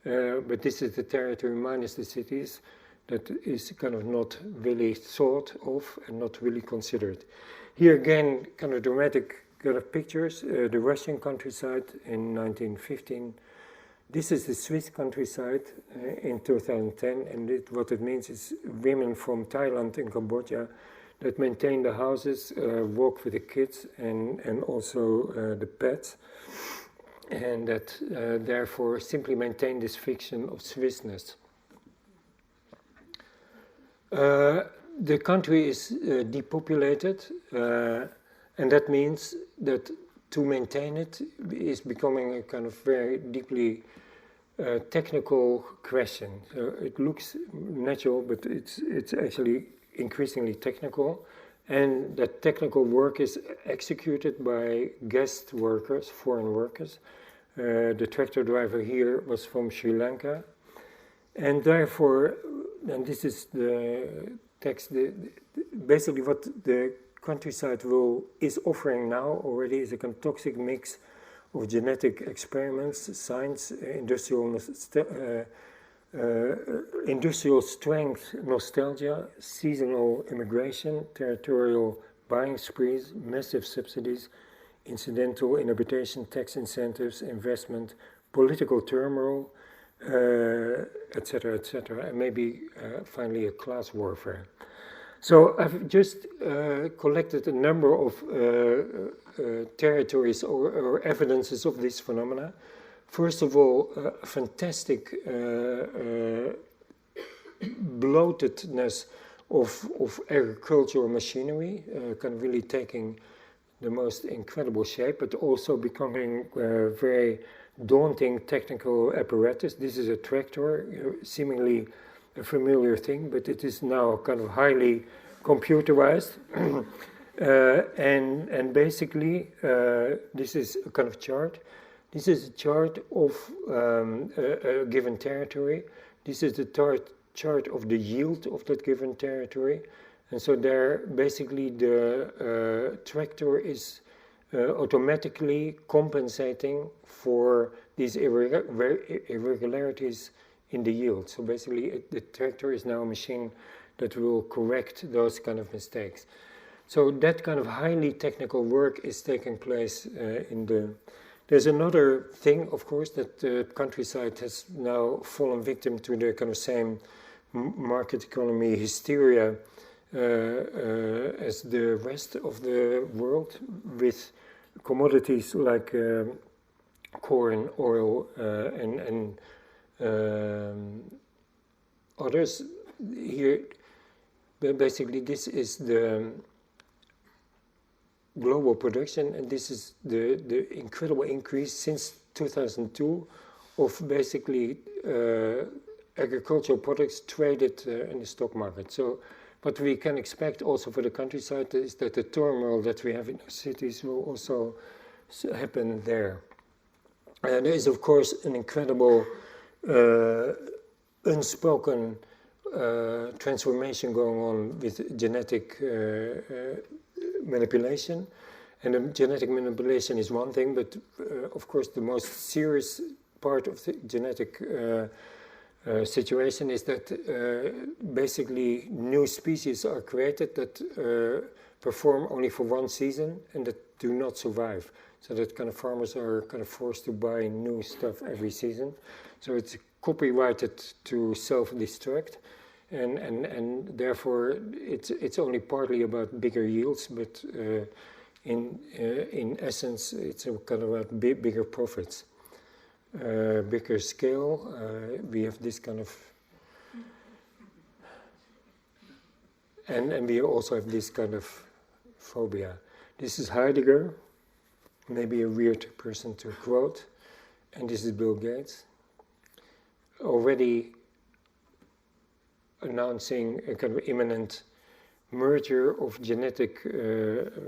but this is the territory minus the cities that is kind of not really thought of and not really considered. Here again, kind of dramatic kind of pictures, the Russian countryside in 1915. This is the Swiss countryside in 2010, and what it means is women from Thailand and Cambodia that maintain the houses, walk with the kids and also the pets, and that therefore simply maintain this fiction of Swissness. The country is depopulated, and that means that to maintain it is becoming a kind of very deeply technical question. It looks natural, but it's actually increasingly technical, and that technical work is executed by guest workers, foreign workers. The tractor driver here was from Sri Lanka, and therefore, and this is the text, basically what the countryside is offering now already is a kind of toxic mix of genetic experiments, science, industrial strength, nostalgia, seasonal immigration, territorial buying sprees, massive subsidies, incidental inhabitation, tax incentives, investment, political turmoil, etc., etc., and maybe finally a class warfare. So I've just collected a number of territories or evidences of this phenomena. First of all, a fantastic bloatedness of agricultural machinery, kind of really taking the most incredible shape, but also becoming very daunting technical apparatus. This is a tractor, seemingly a familiar thing, but it is now kind of highly computerized. And basically, this is a kind of chart. This is a chart of a given territory. This is the chart of the yield of that given territory. And so there, basically, the tractor is automatically compensating for these irregularities in the yield. So basically, the tractor is now a machine that will correct those kind of mistakes. So that kind of highly technical work is taking place in the... There's another thing, of course, that the countryside has now fallen victim to the kind of same market economy hysteria as the rest of the world, with commodities like corn, oil, and others. Here, basically, this is the global production, and this is the incredible increase since 2002 of basically agricultural products traded in the stock market. So what we can expect also for the countryside is that the turmoil that we have in our cities will also happen there. And there is, of course, an incredible unspoken transformation going on with genetic manipulation. And the genetic manipulation is one thing, but of course the most serious part of the genetic situation is that basically new species are created that perform only for one season and that do not survive. So that kind of farmers are kind of forced to buy new stuff every season. So it's copyrighted to self-destruct. And therefore it's only partly about bigger yields, but in essence it's a kind of about bigger profits, bigger scale. We have this kind of, and we also have this kind of phobia. This is Heidegger, maybe a weird person to quote, and this is Bill Gates. Already announcing a kind of imminent merger of genetic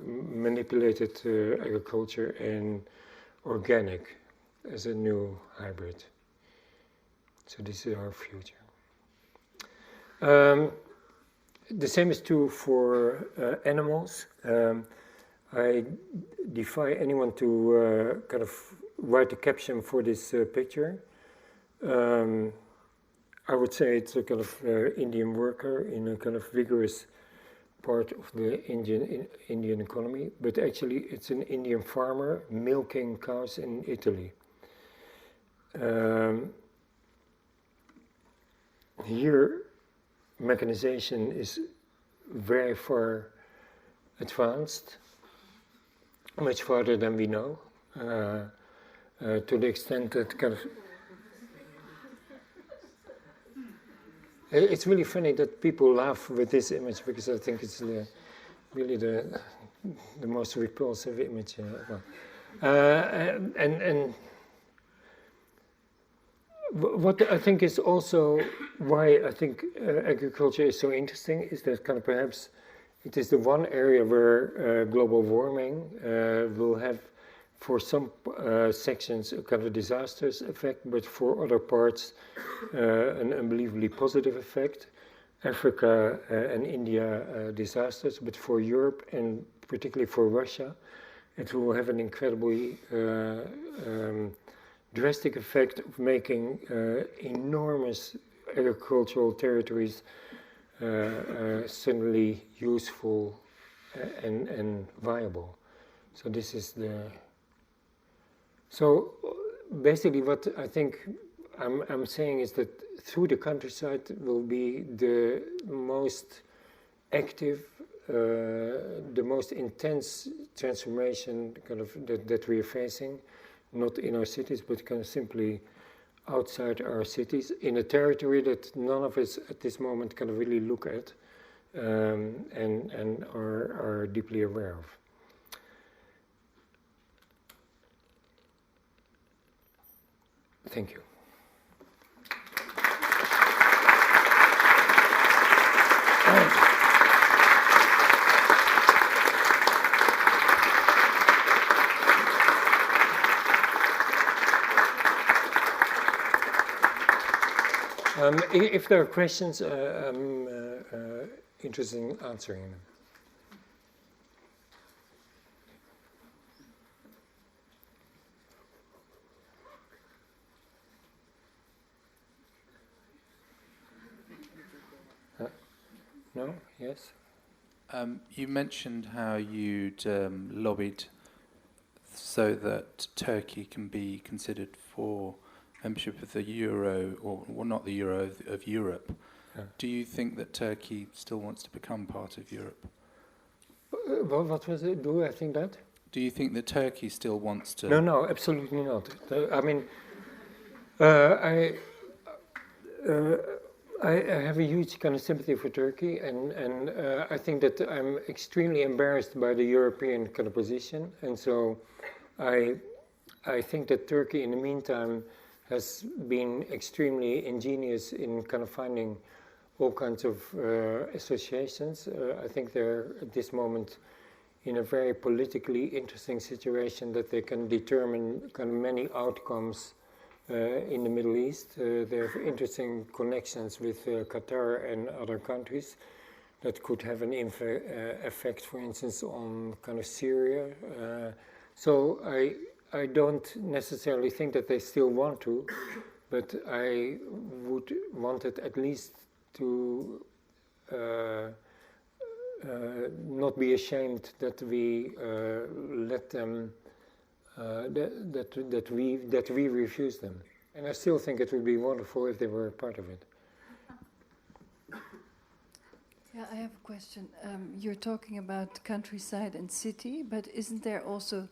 manipulated agriculture and organic as a new hybrid. So this is our future. The same is true for animals. I defy anyone to kind of write a caption for this picture. I would say it's a kind of Indian worker in a kind of vigorous part of the Indian economy, but actually it's an Indian farmer milking cows in Italy. Here, mechanization is very far advanced, much farther than we know, to the extent that kind of... It's really funny that people laugh with this image, because I think it's really the most repulsive image. And what I think is also why I think agriculture is so interesting is that kind of perhaps it is the one area where global warming will have, for some sections, a kind of disastrous effect, but for other parts, an unbelievably positive effect. Africa and India, disasters, but for Europe and particularly for Russia, it will have an incredibly drastic effect of making enormous agricultural territories suddenly useful and viable. So this is the... So basically what I think I'm saying is that through the countryside will be the most active, the most intense transformation kind of that we are facing, not in our cities, but kind of simply outside our cities, in a territory that none of us at this moment can really look at and are deeply aware of. Thank you. If there are questions, I'm interested in answering them. No? Yes? You mentioned how you'd lobbied so that Turkey can be considered for membership of the Euro, or well, not the Euro, of Europe. Yeah. Do you think that Turkey still wants to become part of Europe? What was it? Do I think that? Do you think that Turkey still wants to? No, absolutely not. I mean, I have a huge kind of sympathy for Turkey, and I think that I'm extremely embarrassed by the European kind of position, and so I think that Turkey, in the meantime, has been extremely ingenious in kind of finding all kinds of associations. I think they're at this moment in a very politically interesting situation that they can determine kind of many outcomes in the Middle East. They have interesting connections with Qatar and other countries that could have an effect, for instance, on kind of Syria. So I don't necessarily think that they still want to, but I would want it at least to not be ashamed that we let them, that we refuse them. And I still think it would be wonderful if they were a part of it. Yeah, I have a question. You're talking about countryside and city, but isn't there also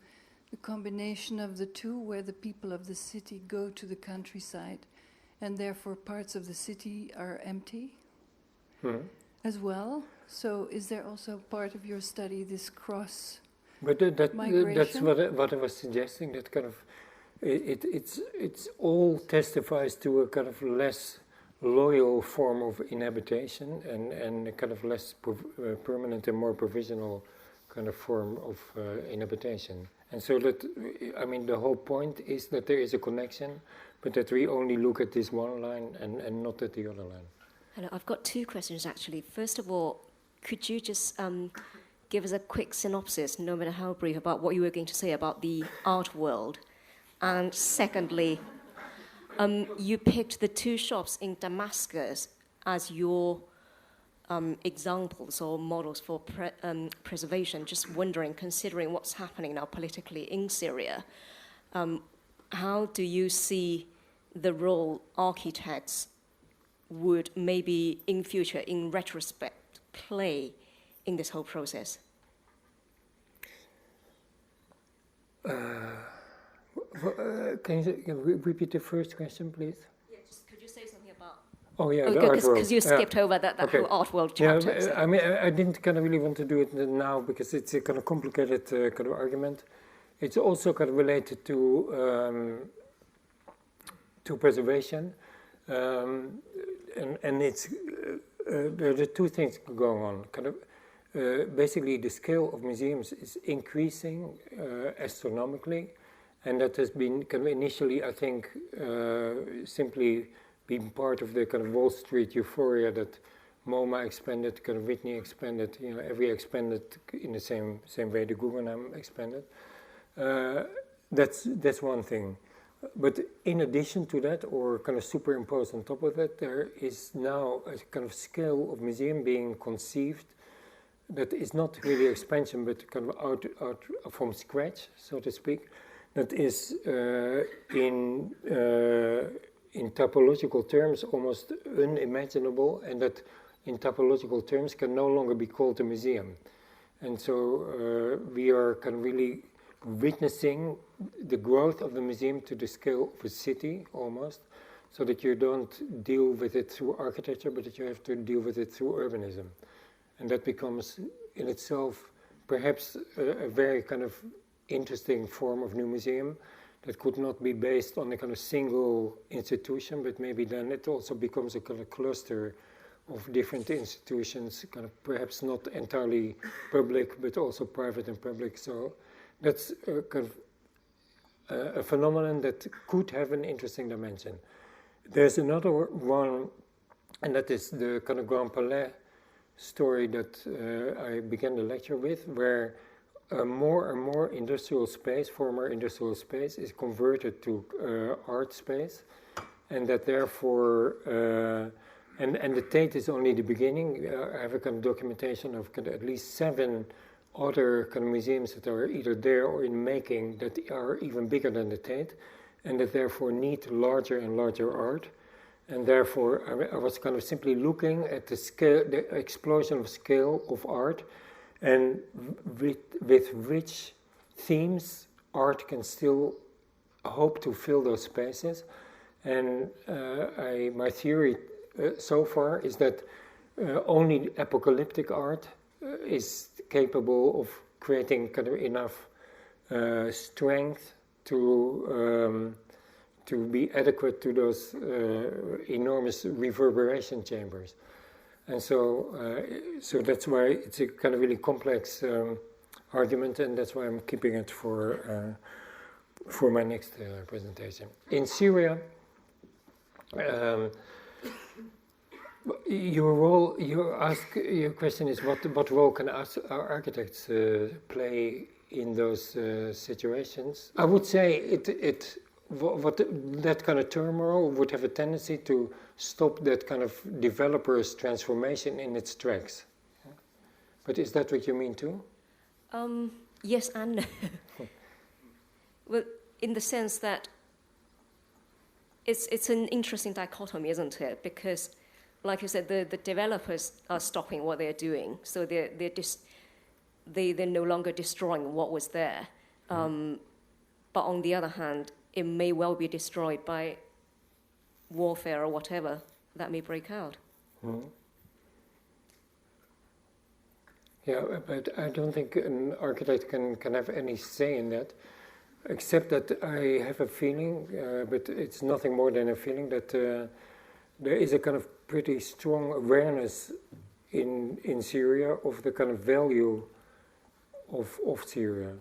the combination of the two, where the people of the city go to the countryside and therefore parts of the city are empty as well? So is there also part of your study this cross migration? That's what I was suggesting, that kind of it's all testifies to a kind of less loyal form of inhabitation and a kind of less permanent and more provisional kind of form of inhabitation. And so that, I mean, the whole point is that there is a connection, but that we only look at this one line and not at the other line. Hello, I've got two questions actually. First of all, could you just give us a quick synopsis, no matter how brief, about what you were going to say about the art world? And secondly, you picked the two shops in Damascus as your examples or models for preservation. Just wondering, considering what's happening now politically in Syria, how do you see the role architects would maybe in future, in retrospect, play in this whole process? Can you repeat the first question, please? Yeah, just could you say something about... Oh, yeah, the good, art world. because you skipped over that whole art world chapter. Yeah, I mean, I didn't kind of really want to do it now because it's a kind of complicated kind of argument. It's also kind of related to preservation, and it's there are two things going on. Kind of basically, the scale of museums is increasing astronomically, and that has been kind of initially, I think, simply being part of the kind of Wall Street euphoria that MoMA expanded, kind of Whitney expanded, you know, every expanded in the same way the Guggenheim expanded. That's one thing. But in addition to that, or kind of superimposed on top of that, there is now a kind of scale of museum being conceived that is not really expansion, but kind of out from scratch, so to speak. That is in topological terms almost unimaginable, and that in topological terms can no longer be called a museum. And so we are kind of really witnessing the growth of the museum to the scale of a city almost, so that you don't deal with it through architecture, but that you have to deal with it through urbanism. And that becomes in itself perhaps a very kind of interesting form of new museum that could not be based on a kind of single institution, but maybe then it also becomes a kind of cluster of different institutions, kind of perhaps not entirely public, but also private and public. So that's kind of a phenomenon that could have an interesting dimension. There's another one, and that is the kind of Grand Palais story that I began the lecture with, where more and more industrial space, former industrial space, is converted to art space, and that therefore, and the Tate is only the beginning. I have a kind of documentation of kind of at least 7 other kind of museums that are either there or in making that are even bigger than the Tate, and that therefore need larger and larger art. And therefore, I was kind of simply looking at the scale, the explosion of scale of art, and with which themes art can still hope to fill those spaces. And my theory so far is that only apocalyptic art is capable of creating kind of enough strength to be adequate to those enormous reverberation chambers. And so that's why it's a kind of really complex argument, and that's why I'm keeping it for my next presentation. In Syria, your question is what role can our architects play in those situations? I would say that kind of turmoil would have a tendency to stop that kind of developer's transformation in its tracks. But is that what you mean too? Yes and no. Well, in the sense that it's an interesting dichotomy, isn't it? Because, like you said, the developers are stopping what they're doing, so they're no longer destroying what was there. But on the other hand, it may well be destroyed by warfare or whatever that may break out. Yeah, but I don't think an architect can have any say in that, except that I have a feeling, but it's nothing more than a feeling, that there is a kind of pretty strong awareness in Syria of the kind of value of Syria.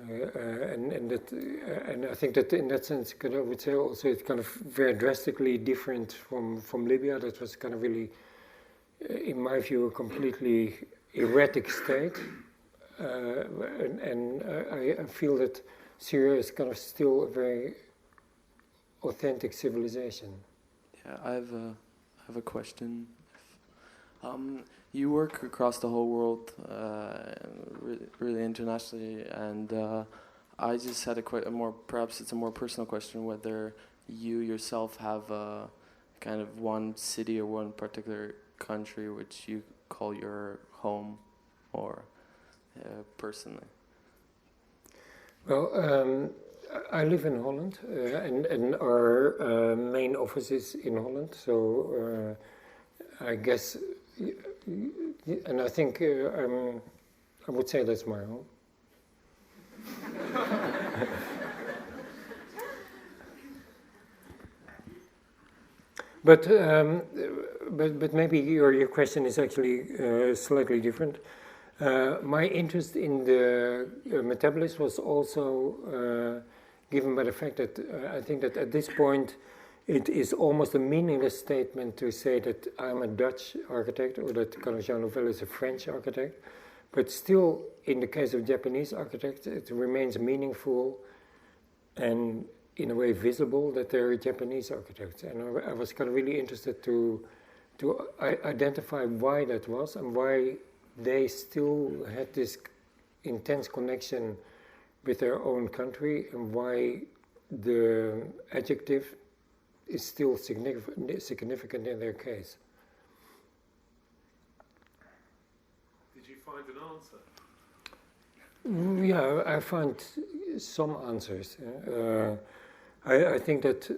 And I think that in that sense, I would say also it's kind of very drastically different from Libya. That was kind of really, in my view, a completely erratic state. I feel that Syria is kind of still a very authentic civilization. Yeah, I have a question. You work across the whole world, really internationally, and I just had perhaps it's a more personal question, whether you yourself have a kind of one city or one particular country which you call your home, or personally. Well, I live in Holland, and our main office is in Holland, so I guess, and I think I would say that's my home. But maybe your question is actually slightly different. My interest in the metabolism was also given by the fact that I think that at this point it is almost a meaningless statement to say that I'm a Dutch architect or that Jean Nouvel is a French architect, but still in the case of Japanese architects it remains meaningful and in a way visible that they're Japanese architects. And I was kind of really interested to identify why that was and why they still had this intense connection with their own country and why the adjective is still significant in their case. Did you find an answer? Yeah, I found some answers. I think that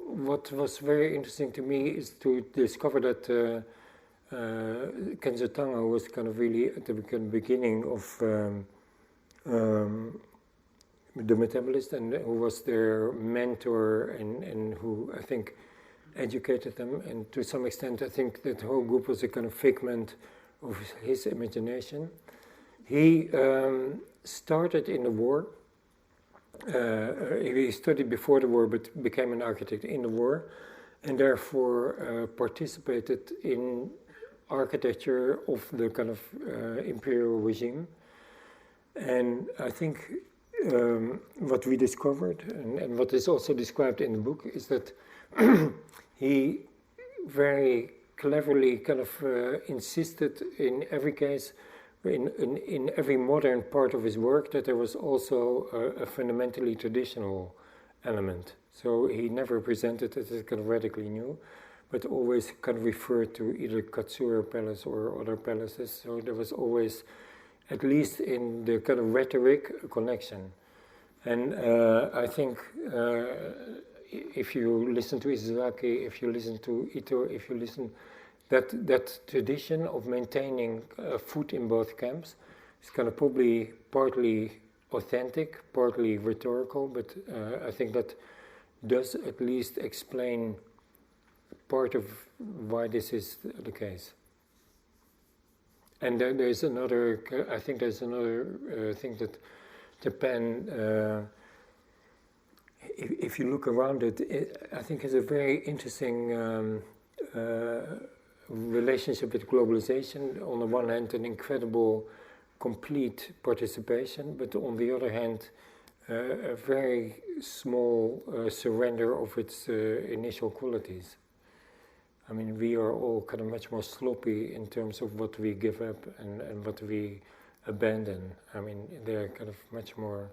what was very interesting to me is to discover that Kenzo Tanga was kind of really at the beginning of the metabolist, and who was their mentor and who I think educated them, and to some extent I think that the whole group was a kind of figment of his imagination. He started in the war. He studied before the war but became an architect in the war, and therefore participated in architecture of the kind of imperial regime. And I think what we discovered, and what is also described in the book, is that he very cleverly kind of insisted in every case, in every modern part of his work, that there was also a fundamentally traditional element. So he never presented it as kind of radically new, but always kind of referred to either Katsura Palace or other palaces. So there was always, at least in the kind of rhetoric, a connection. And I think if you listen to Izaki, if you listen to Ito, if you listen, that tradition of maintaining food in both camps is kind of probably partly authentic, partly rhetorical, but I think that does at least explain part of why this is the case. And then there's another, I think there's another thing that Japan, if you look around it, I think has a very interesting relationship with globalization. On the one hand, an incredible complete participation, but on the other hand, a very small surrender of its initial qualities. I mean, we are all kind of much more sloppy in terms of what we give up and what we abandon. I mean, they're kind of much more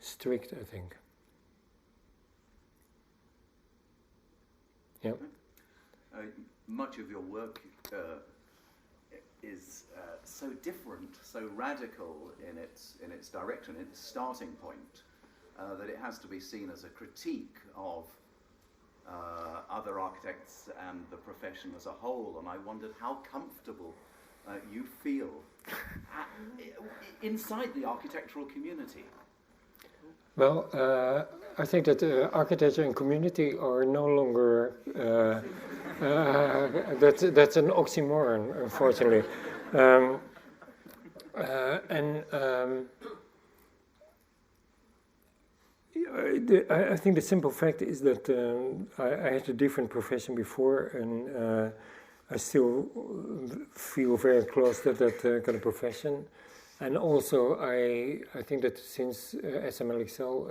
strict, I think. Yeah. Much of your work is so different, so radical in its direction, its starting point, that it has to be seen as a critique of other architects and the profession as a whole. And I wondered how comfortable you feel inside the architectural community. Well, I think that architecture and community are no longer. That's an oxymoron, unfortunately. I think the simple fact is that I had a different profession before, and I still feel very close to that kind of profession. And also, I think that since SMLXL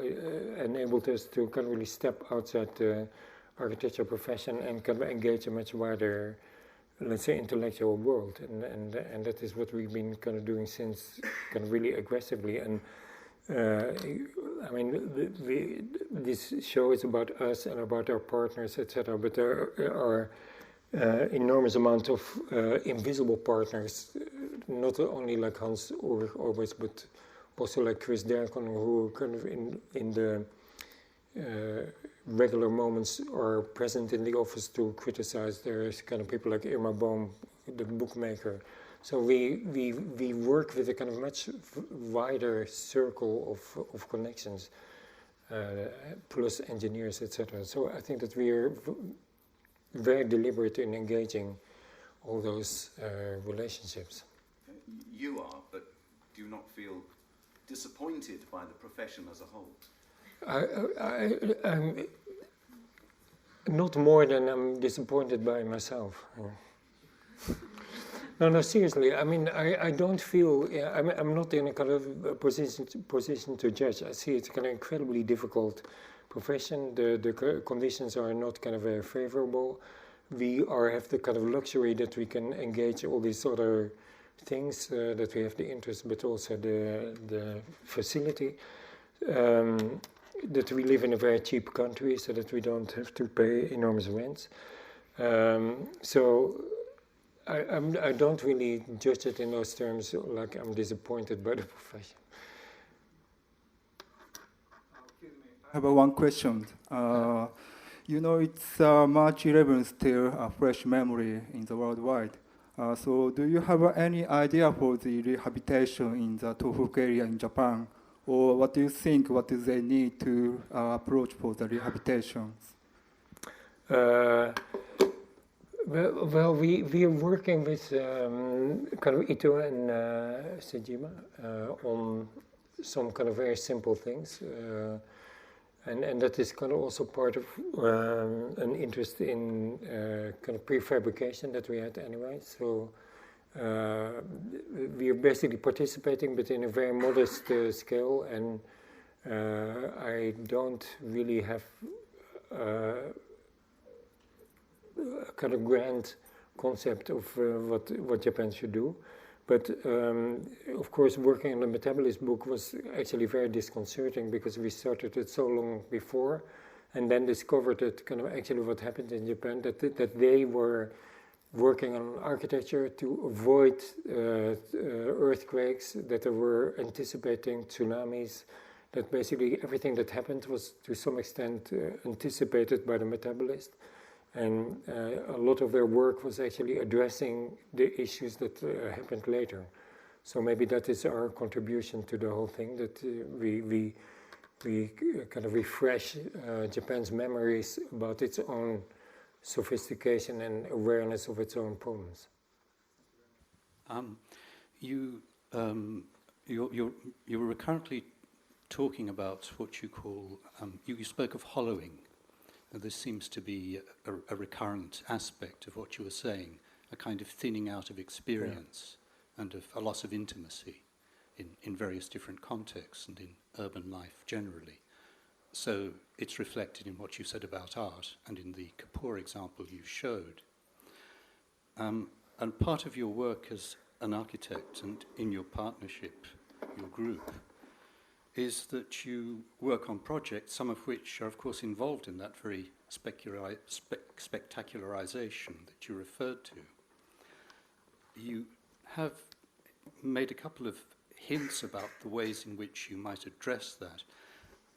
enabled us to kind of really step outside the architecture profession and kind of engage a much wider, let's say, intellectual world, and that is what we've been kind of doing since, kind of really aggressively. And I mean, this show is about us and about our partners, etc. But there are enormous amount of invisible partners, not only like Hans Orbis, but also like Chris Derkon, who kind of in the regular moments are present in the office to criticize. There's kind of people like Irma Boom, the bookmaker. So we work with a kind of much wider circle of connections, plus engineers, etc. So I think that we are very deliberate in engaging all those relationships. You are, but do you not feel disappointed by the profession as a whole? I'm not more than I'm disappointed by myself. No, seriously. I mean, I don't feel. I'm not in a kind of position to judge. I see it's kind of incredibly difficult profession. The conditions are not kind of very favorable. We have the kind of luxury that we can engage all these other things, that we have the interest, but also the facility. That we live in a very cheap country, so that we don't have to pay enormous rents. So I don't really judge it in those terms, like I'm disappointed by the profession. I have one question. You know, it's March 11th still a fresh memory in the worldwide. So do you have any idea for the rehabilitation in the Tohoku area in Japan? Or what do you think, what do they need to approach for the rehabilitations? Well, we are working with kind of Ito and Sejima on some kind of very simple things. And that is kind of also part of an interest in kind of prefabrication that we had anyway. So we are basically participating, but in a very modest scale. And I don't really have a kind of grand concept of what Japan should do. But of course, working on the metabolist book was actually very disconcerting, because we started it so long before, and then discovered that kind of actually what happened in Japan, that they were working on architecture to avoid earthquakes, that they were anticipating tsunamis, that basically everything that happened was to some extent anticipated by the metabolist. And a lot of their work was actually addressing the issues that happened later. So maybe that is our contribution to the whole thing, that we kind of refresh Japan's memories about its own sophistication and awareness of its own problems. You were recurrently talking about what you call, you spoke of hollowing. This seems to be a recurrent aspect of what you were saying, a kind of thinning out of experience and of a loss of intimacy in various different contexts and in urban life generally. So it's reflected in what you said about art and in the Kapur example you showed. And part of your work as an architect and in your partnership, your group, is that you work on projects, some of which are, of course, involved in that very spectacularization that you referred to. You have made a couple of hints about the ways in which you might address that.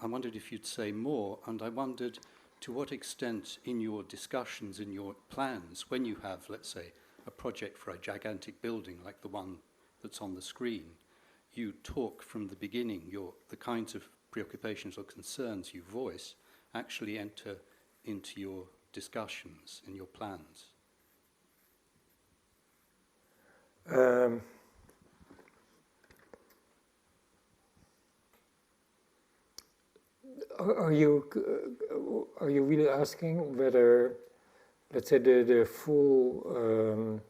I wondered if you'd say more, and I wondered to what extent in your discussions, in your plans, when you have, let's say, a project for a gigantic building like the one that's on the screen, you talk from the beginning, the kinds of preoccupations or concerns you voice actually enter into your discussions and your plans? Are you really asking whether, let's say, the full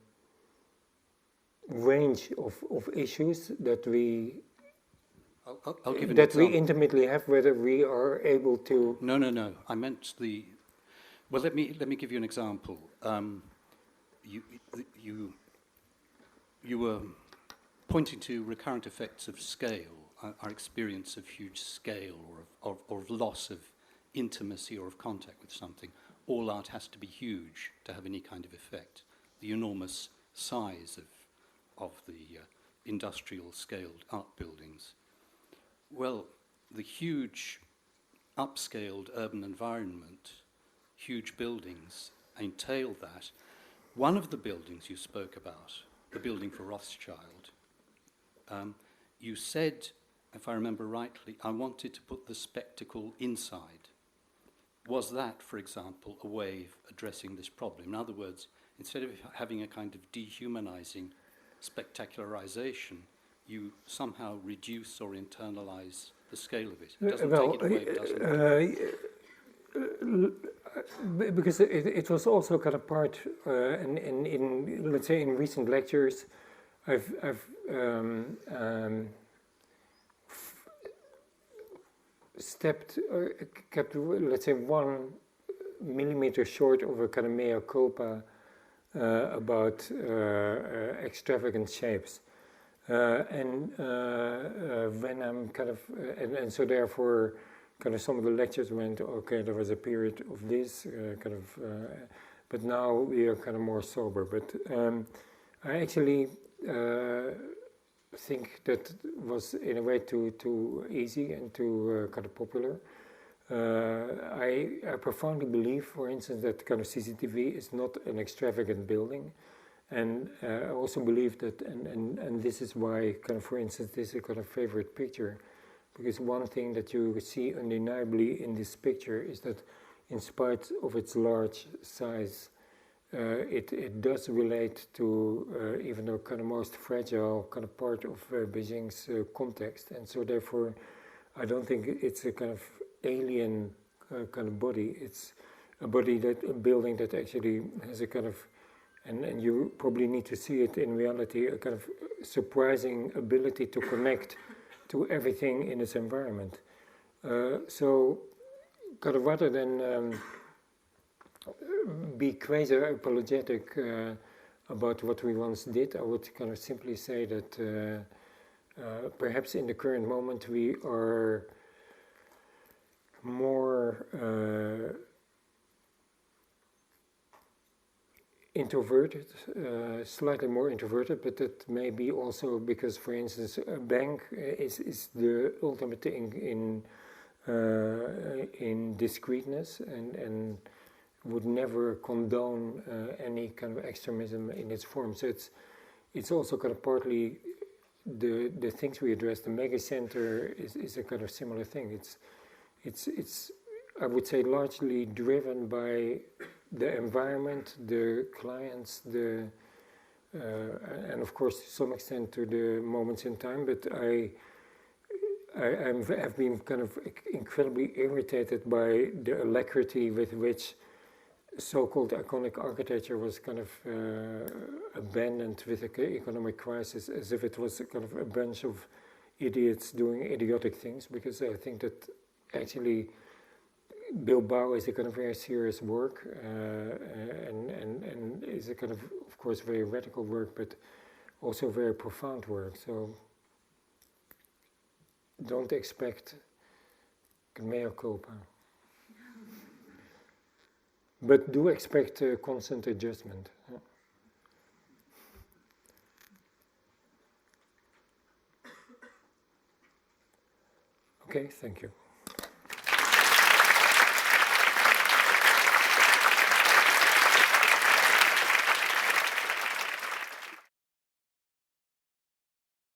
range of issues that we I'll give an that we example. intimately have, whether we are able to? No. I meant the. Well, let me give you an example. You were pointing to recurrent effects of scale, our experience of huge scale or of loss of intimacy or of contact with something. All art has to be huge to have any kind of effect. The enormous size of the industrial scaled art buildings. Well, the huge upscaled urban environment, huge buildings entail that. One of the buildings you spoke about, the building for Rothschild, you said, if I remember rightly, I wanted to put the spectacle inside. Was that, for example, a way of addressing this problem? In other words, instead of having a kind of dehumanizing spectacularization, you somehow reduce or internalize the scale of it. It doesn't take it away, doesn't it? Because it was also kind of part, in let's say in recent lectures, I've stepped or kept, let's say, 1 millimeter short of a kind of mea culpa about extravagant shapes. When I'm kind of, and so therefore, kind of some of the lectures went, okay, there was a period of this, but now we are kind of more sober. But I actually think that was in a way too easy and too kind of popular. I profoundly believe, for instance, that kind of CCTV is not an extravagant building. And I also believe that, and this is why, kind of, for instance, this is a kind of favorite picture, because one thing that you see undeniably in this picture is that, in spite of its large size, it does relate to even the kind of most fragile kind of part of Beijing's context, and so therefore, I don't think it's a kind of alien kind of body. It's a building that actually has a kind of, and you probably need to see it in reality, a kind of surprising ability to connect to everything in its environment. So, kind of rather than be crazy apologetic about what we once did, I would kind of simply say that perhaps in the current moment we are more introverted, slightly more introverted, but that may be also because, for instance, a bank is the ultimate in discreetness and would never condone any kind of extremism in its form. So it's also kind of partly the things we address. The mega center is a kind of similar thing. It's I would say largely driven by the environment, the clients, and of course to some extent to the moments in time. But I've been kind of incredibly irritated by the alacrity with which so-called iconic architecture was kind of abandoned with the economic crisis, as if it was a kind of a bunch of idiots doing idiotic things. Because I think that actually Bilbao is a kind of very serious work, and is a kind of course, very radical work, but also very profound work. So don't expect mea culpa. But do expect constant adjustment. Yeah. Okay, thank you.